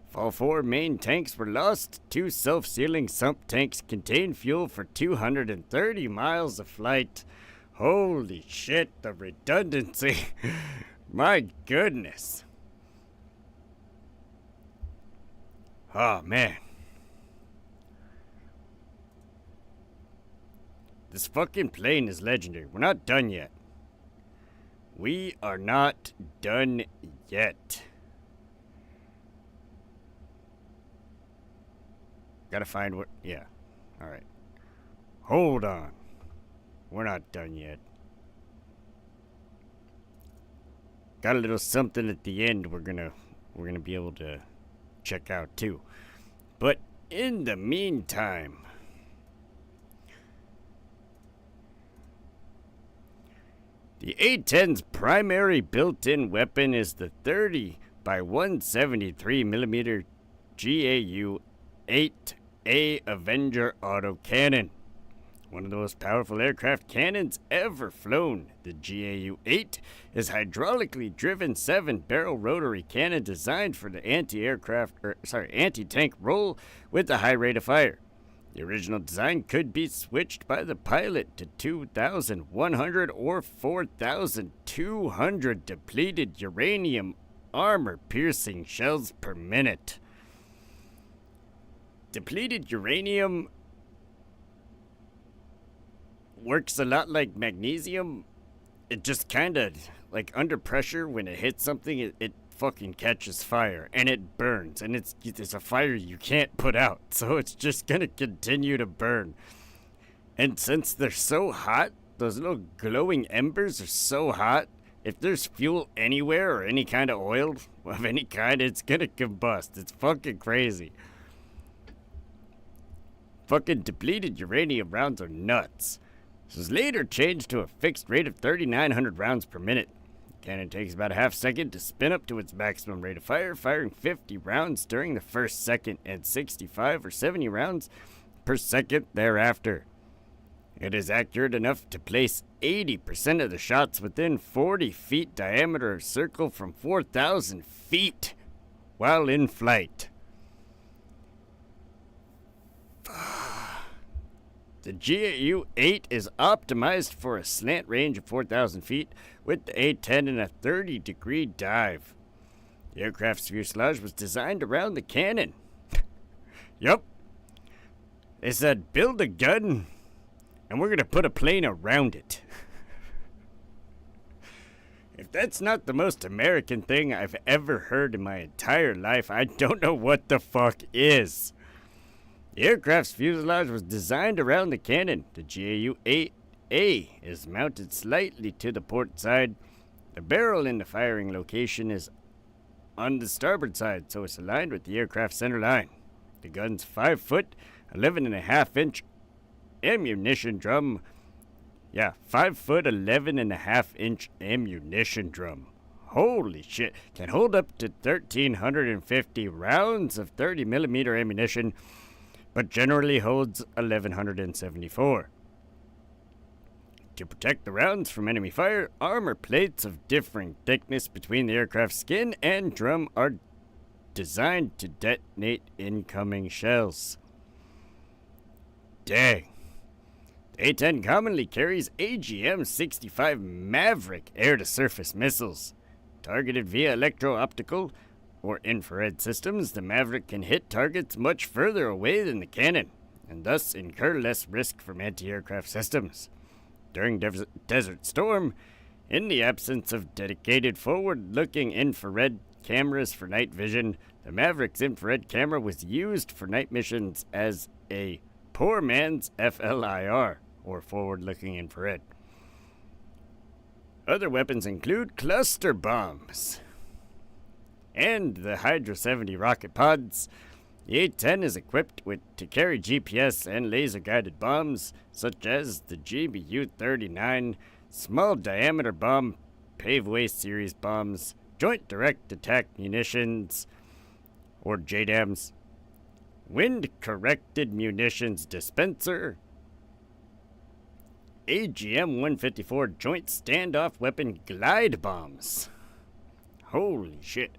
If all 4 main tanks were lost, 2 self-sealing sump tanks contain fuel for 230 miles of flight. Holy shit, the redundancy. My goodness. Oh, man. This fucking plane is legendary. We're not done yet. We are not done yet. Gotta find what... Yeah. Alright. Hold on. We're not done yet. Got a little something at the end we're gonna be able to check out too. But in the meantime, the A-10's primary built-in weapon is the 30 by 173 millimeter GAU 8A Avenger autocannon. One of the most powerful aircraft cannons ever flown. The GAU-8 is hydraulically driven 7-barrel rotary cannon designed for the anti-tank role with a high rate of fire. The original design could be switched by the pilot to 2,100 or 4,200 depleted uranium armor-piercing shells per minute. Depleted uranium works a lot like magnesium. It just kind of, like, under pressure, when it hits something, it fucking catches fire, and it burns, and it's a fire you can't put out, so it's just gonna continue to burn. And since they're so hot, those little glowing embers are so hot, if there's fuel anywhere or any kind of oil of any kind, it's gonna combust. It's fucking crazy. Fucking depleted uranium rounds are nuts. This was later changed to a fixed rate of 3,900 rounds per minute. The cannon takes about a half second to spin up to its maximum rate of fire, firing 50 rounds during the first second and 65 or 70 rounds per second thereafter. It is accurate enough to place 80% of the shots within 40 feet diameter circle from 4,000 feet while in flight. The GAU-8 is optimized for a slant range of 4,000 feet with the A-10 in a 30-degree dive. The aircraft's fuselage was designed around the cannon. Yup. They said, build a gun, and we're going to put a plane around it. If that's not the most American thing I've ever heard in my entire life, I don't know what the fuck is. The aircraft's fuselage was designed around the cannon. The GAU-8A is mounted slightly to the port side. The barrel in the firing location is on the starboard side, so it's aligned with the aircraft's center line. The gun's 5 foot, 11.5 inch ammunition drum. 5 foot, 11.5 inch ammunition drum. Holy shit. Can hold up to 1,350 rounds of 30 millimeter ammunition, but generally holds 1,174. To protect the rounds from enemy fire, armor plates of differing thickness between the aircraft's skin and drum are designed to detonate incoming shells. Dang. The A-10 commonly carries AGM-65 Maverick air-to-surface missiles. Targeted via electro-optical or infrared systems, the Maverick can hit targets much further away than the cannon, and thus incur less risk from anti-aircraft systems. During Desert Storm, in the absence of dedicated forward-looking infrared cameras for night vision, the Maverick's infrared camera was used for night missions as a poor man's FLIR, or forward-looking infrared. Other weapons include cluster bombs and the Hydra 70 rocket pods. The A-10 is equipped to carry GPS and laser-guided bombs, such as the GBU-39, small diameter bomb, paveway series bombs, joint direct attack munitions, or JDAMs, wind-corrected munitions dispenser, AGM-154 joint standoff weapon glide bombs. Holy shit.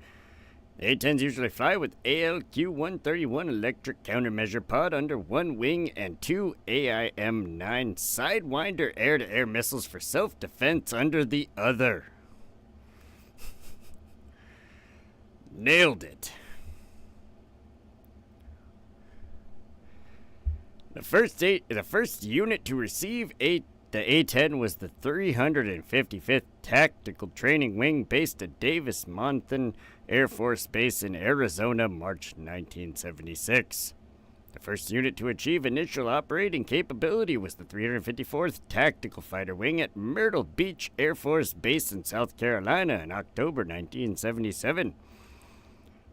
The A-10s usually fly with ALQ-131 electric countermeasure pod under one wing and 2 AIM-9 Sidewinder air-to-air missiles for self-defense under the other. Nailed it. The first unit to receive the A-10 was the 355th Tactical Training Wing based at Davis-Monthan Air Force Base in Arizona, March 1976. The first unit to achieve initial operating capability was the 354th Tactical Fighter Wing at Myrtle Beach Air Force Base in South Carolina in October 1977.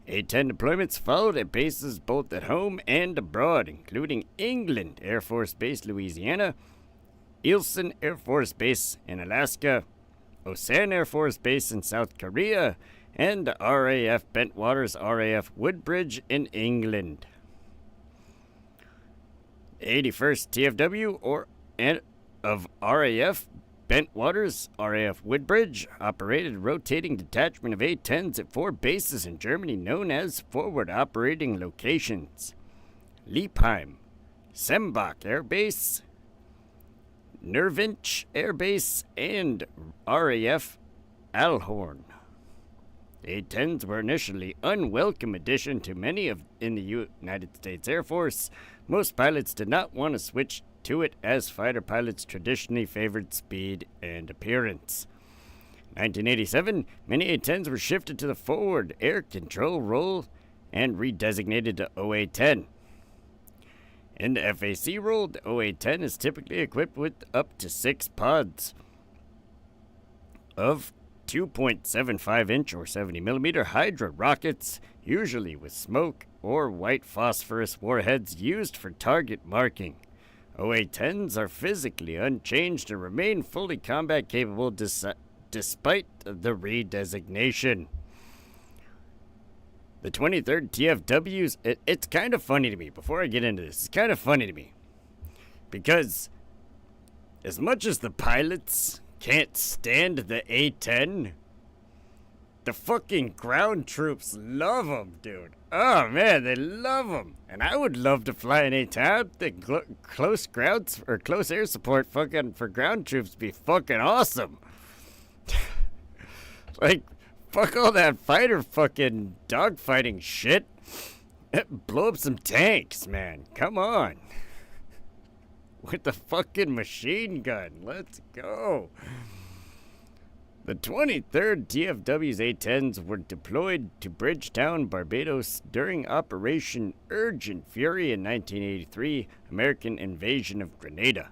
A-10 deployments followed at bases both at home and abroad, including England Air Force Base, Louisiana, Eielson Air Force Base in Alaska, Osan Air Force Base in South Korea, and the RAF Bentwaters RAF Woodbridge in England. The 81st TFW of RAF Bentwaters RAF Woodbridge operated a rotating detachment of A-10s at 4 bases in Germany known as Forward Operating Locations: Liepheim, Sembach Air Base, Nervinch Air Base, and RAF Alhorn. The A-10s were initially unwelcome addition to many in the United States Air Force. Most pilots did not want to switch to it as fighter pilots traditionally favored speed and appearance. 1987, many A-10s were shifted to the forward air control role and redesignated to OA-10. In the FAC role, the OA-10 is typically equipped with up to 6 pods of 2.75-inch or 70mm Hydra rockets, usually with smoke or white phosphorus warheads used for target marking. OA-10s are physically unchanged and remain fully combat capable despite the redesignation. The 23rd TFWs, it's kind of funny to me, before I get into this, it's kind of funny to me. Because as much as the pilots can't stand the A-10, the fucking ground troops love them, dude. Oh man, they love them. And I would love to fly an A-10. The close grounds or close air support fucking for ground troops be fucking awesome. Like, fuck all that fighter fucking dogfighting shit. Blow up some tanks, man. Come on. With the fucking machine gun. Let's go. The 23rd TFW's A-10s were deployed to Bridgetown, Barbados during Operation Urgent Fury in 1983, American invasion of Grenada.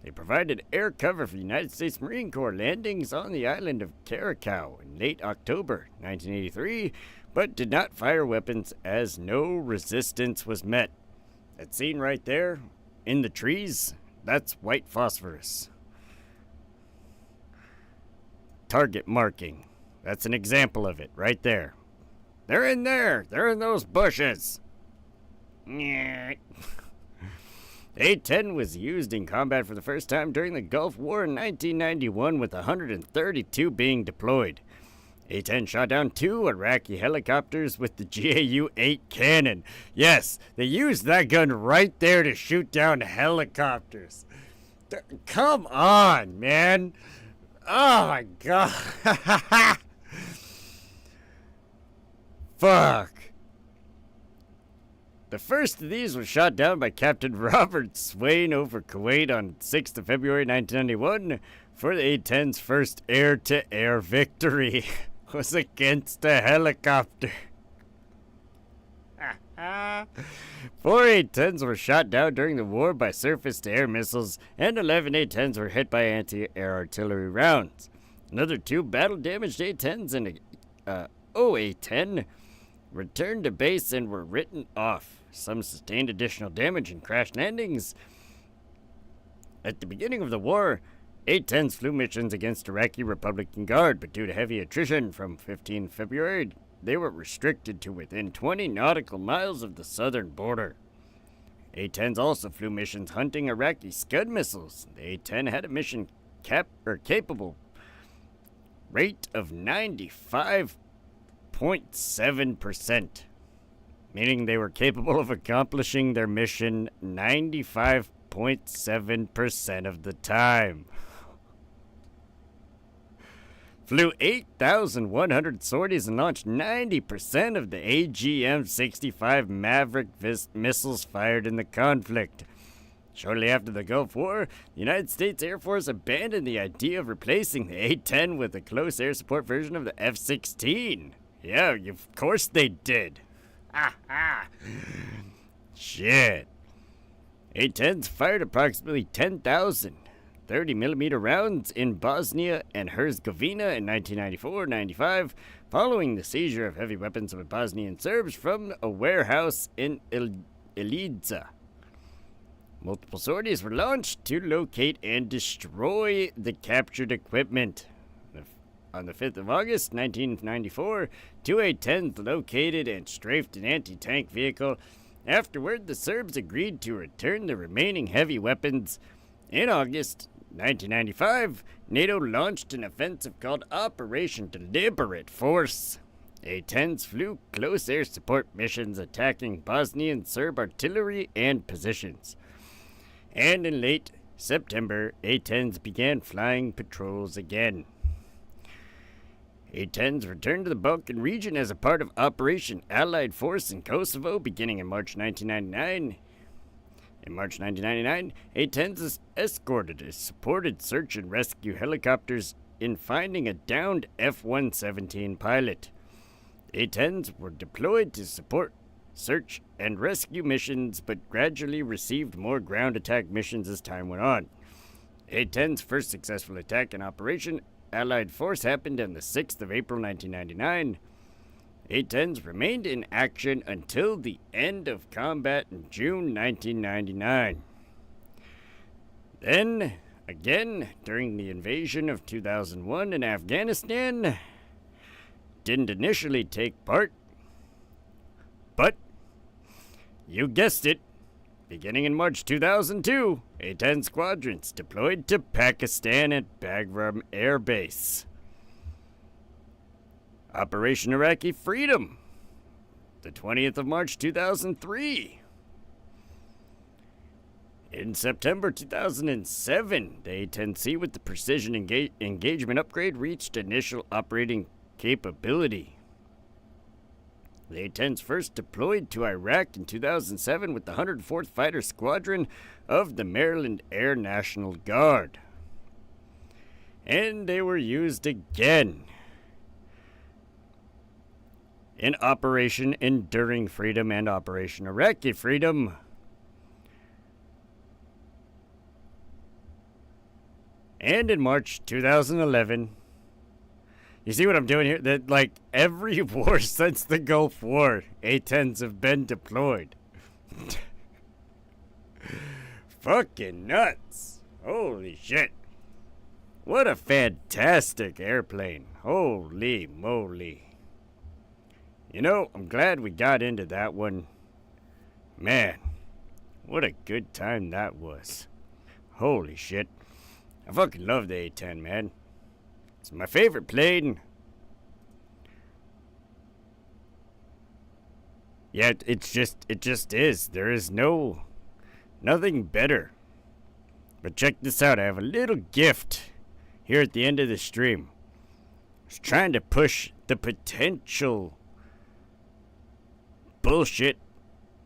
They provided air cover for United States Marine Corps landings on the island of Curacao in late October 1983, but did not fire weapons as no resistance was met. That scene right there, in the trees, that's white phosphorus. Target marking. That's an example of it, right there. They're in there! They're in those bushes! A-10 was used in combat for the first time during the Gulf War in 1991, with 132 being deployed. A-10 shot down 2 Iraqi helicopters with the GAU-8 cannon. Yes, they used that gun right there to shoot down helicopters. Come on, man. Oh my god. Fuck. The first of these was shot down by Captain Robert Swain over Kuwait on 6th of February 1991 for the A-10's first air-to-air victory. Was against a helicopter. 4 A-10s were shot down during the war by surface-to-air missiles, and 11 A-10s were hit by anti-air artillery rounds. Another 2 battle-damaged A-10s and a OA-10 returned to base and were written off. Some sustained additional damage and crash landings. At the beginning of the war, A-10s flew missions against Iraqi Republican Guard, but due to heavy attrition from 15 February, they were restricted to within 20 nautical miles of the southern border. A-10s also flew missions hunting Iraqi Scud missiles. The A-10 had a mission capable rate of 95.7%, meaning they were capable of accomplishing their mission 95.7% of the time. Flew 8,100 sorties and launched 90% of the AGM-65 Maverick missiles fired in the conflict. Shortly after the Gulf War, the United States Air Force abandoned the idea of replacing the A-10 with a close air support version of the F-16. Yeah, of course they did. Shit. A-10s fired approximately 10,000 30mm rounds in Bosnia and Herzegovina in 1994-95, following the seizure of heavy weapons by Bosnian Serbs from a warehouse in Ilidza. Multiple sorties were launched to locate and destroy the captured equipment. On the 5th of August 1994, 2 A-10s located and strafed an anti-tank vehicle. Afterward, the Serbs agreed to return the remaining heavy weapons. In August 1995, NATO launched an offensive called Operation Deliberate Force. A-10s flew close air support missions attacking Bosnian Serb artillery and positions. And in late September, A-10s began flying patrols again. A-10s returned to the Balkan region as a part of Operation Allied Force in Kosovo beginning in March 1999. In March 1999, A-10s escorted a supported search and rescue helicopters in finding a downed F-117 pilot. A-10s were deployed to support search and rescue missions, but gradually received more ground attack missions as time went on. A-10's first successful attack in Operation Allied Force happened on the 6th of April 1999. A-10s remained in action until the end of combat in June 1999. Then, again, during the invasion of 2001 in Afghanistan, didn't initially take part, but, you guessed it, beginning in March 2002, A-10 squadrons deployed to Pakistan at Bagram Air Base. Operation Iraqi Freedom, the 20th of March 2003. In September 2007, the A-10C with the Precision Engagement upgrade reached initial operating capability. The A-10s first deployed to Iraq in 2007 with the 104th Fighter Squadron of the Maryland Air National Guard. And they were used again in Operation Enduring Freedom and Operation Iraqi Freedom. And in March 2011, you see what I'm doing here? That, like, every war since the Gulf War, A-10s have been deployed. Fucking nuts. Holy shit. What a fantastic airplane. Holy moly. You know, I'm glad we got into that one. Man, what a good time that was. Holy shit. I fucking love the A-10, man. It's my favorite plane. Yeah, it just is. There is nothing better. But check this out. I have a little gift here at the end of the stream. I was trying to push the potential bullshit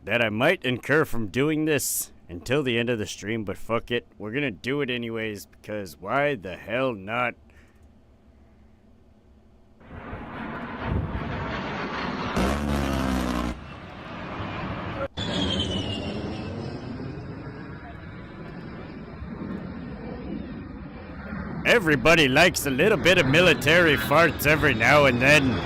that I might incur from doing this until the end of the stream, but fuck it. We're gonna do it anyways, because why the hell not? Everybody likes a little bit of military farts every now and then.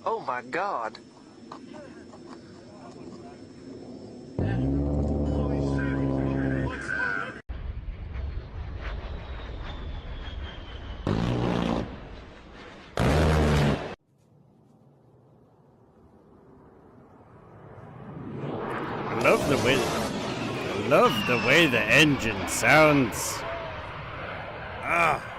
Oh my God. I love the way the engine sounds. Ah.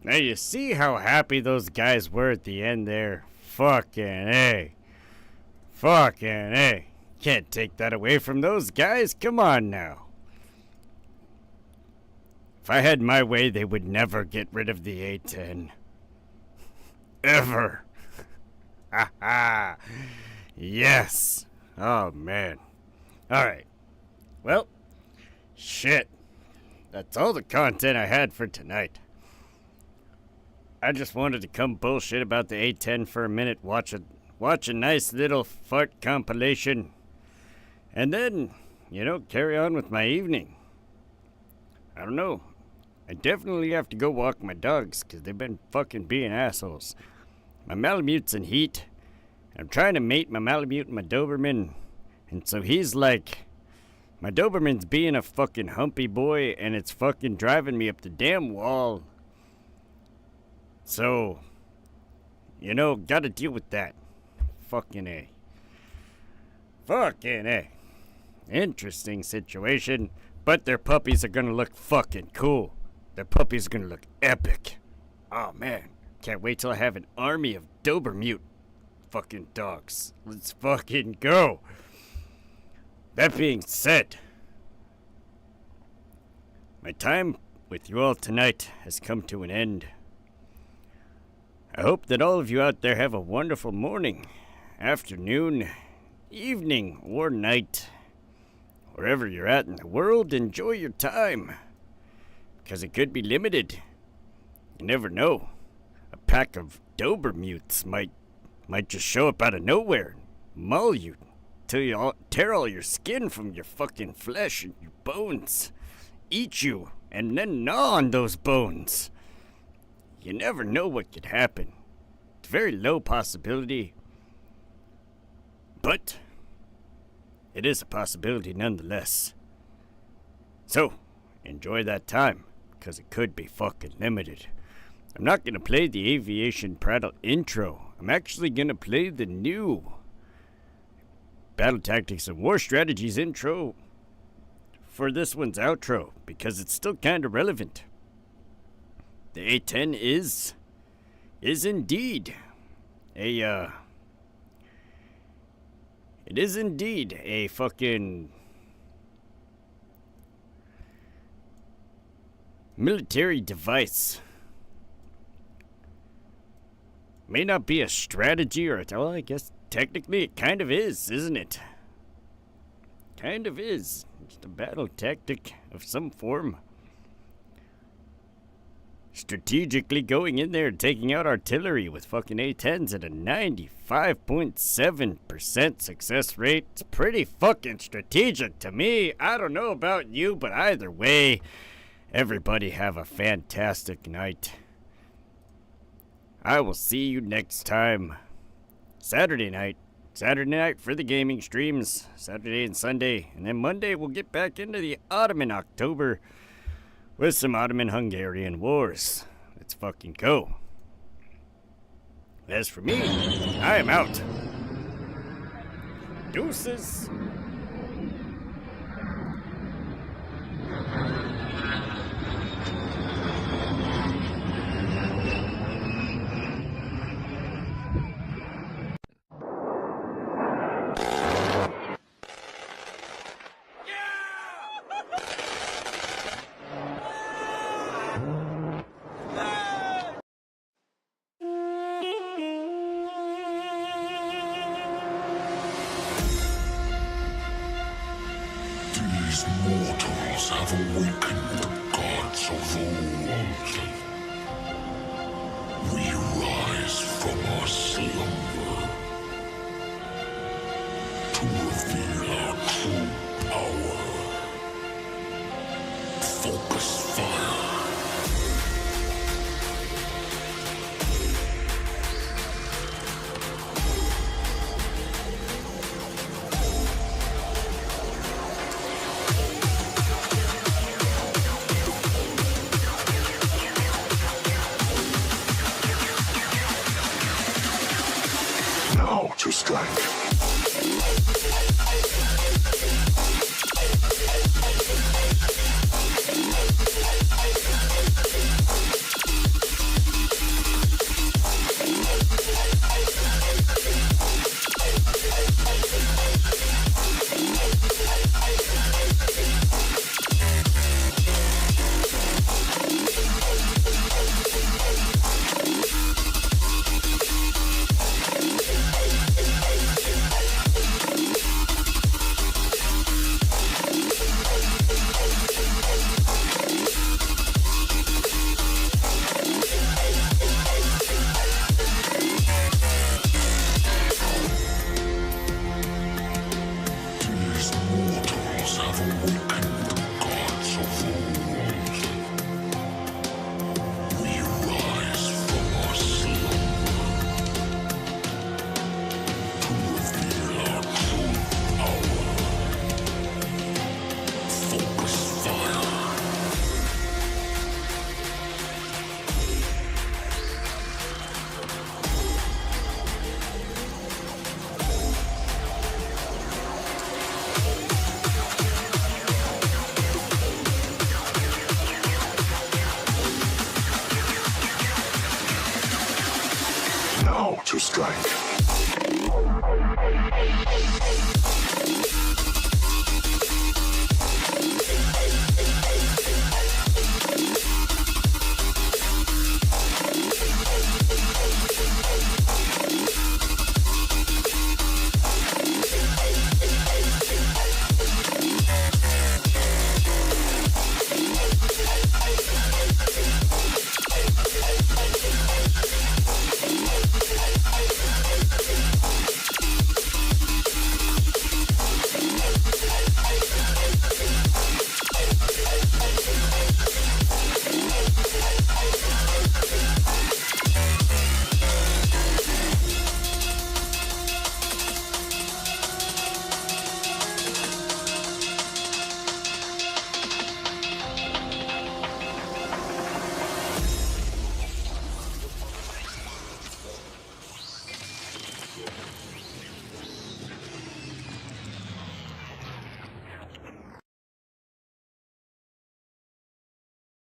Now you see how happy those guys were at the end there. Fucking A. Fucking A. Can't take that away from those guys. Come on now. If I had my way, they would never get rid of the A-10. Ever. Ha ha. Yes. Oh, man. Alright. Well, shit. That's all the content I had for tonight. I just wanted to come bullshit about the A-10 for a minute, watch a nice little fart compilation, and then, carry on with my evening. I don't know. I definitely have to go walk my dogs, because they've been fucking being assholes. My Malamute's in heat, I'm trying to mate my Malamute and my Doberman, and so he's like, my Doberman's being a fucking humpy boy, and it's fucking driving me up the damn wall. So, you know, gotta deal with that. Fucking A. Fucking A. Interesting situation, but their puppies are gonna look fucking cool. Their puppies are gonna look epic. Oh man, can't wait till I have an army of Dobermute fucking dogs. Let's fucking go. That being said, my time with you all tonight has come to an end. I hope that all of you out there have a wonderful morning, afternoon, evening, or night. Wherever you're at in the world, enjoy your time, because it could be limited. You never know. A pack of Dobermutes might just show up out of nowhere, maul you, till you all, tear all your skin from your fucking flesh and your bones, eat you, and then gnaw on those bones. You never know what could happen. It's a very low possibility, but it is a possibility nonetheless. So, enjoy that time, because it could be fucking limited. I'm not going to play the Aviation Prattle intro. I'm actually going to play the new Battle Tactics and War Strategies intro for this one's outro, because it's still kind of relevant. The A-10 is indeed a, it is indeed a fucking military device. May not be a strategy or well, I guess technically it kind of is, isn't it? Kind of is. Just a battle tactic of some form. Strategically going in there and taking out artillery with fucking A-10s at a 95.7% success rate. It's pretty fucking strategic to me. I don't know about you, but either way, everybody have a fantastic night. I will see you next time. Saturday night for the gaming streams. Saturday and Sunday. And then Monday we'll get back into the Ottoman October with some Ottoman-Hungarian wars. Let's fucking go. As for me, I am out. Deuces. These mortals have awakened the gods of old. We rise from our slumber to reveal our true power. Focus fire. Now to strike. Now to strike.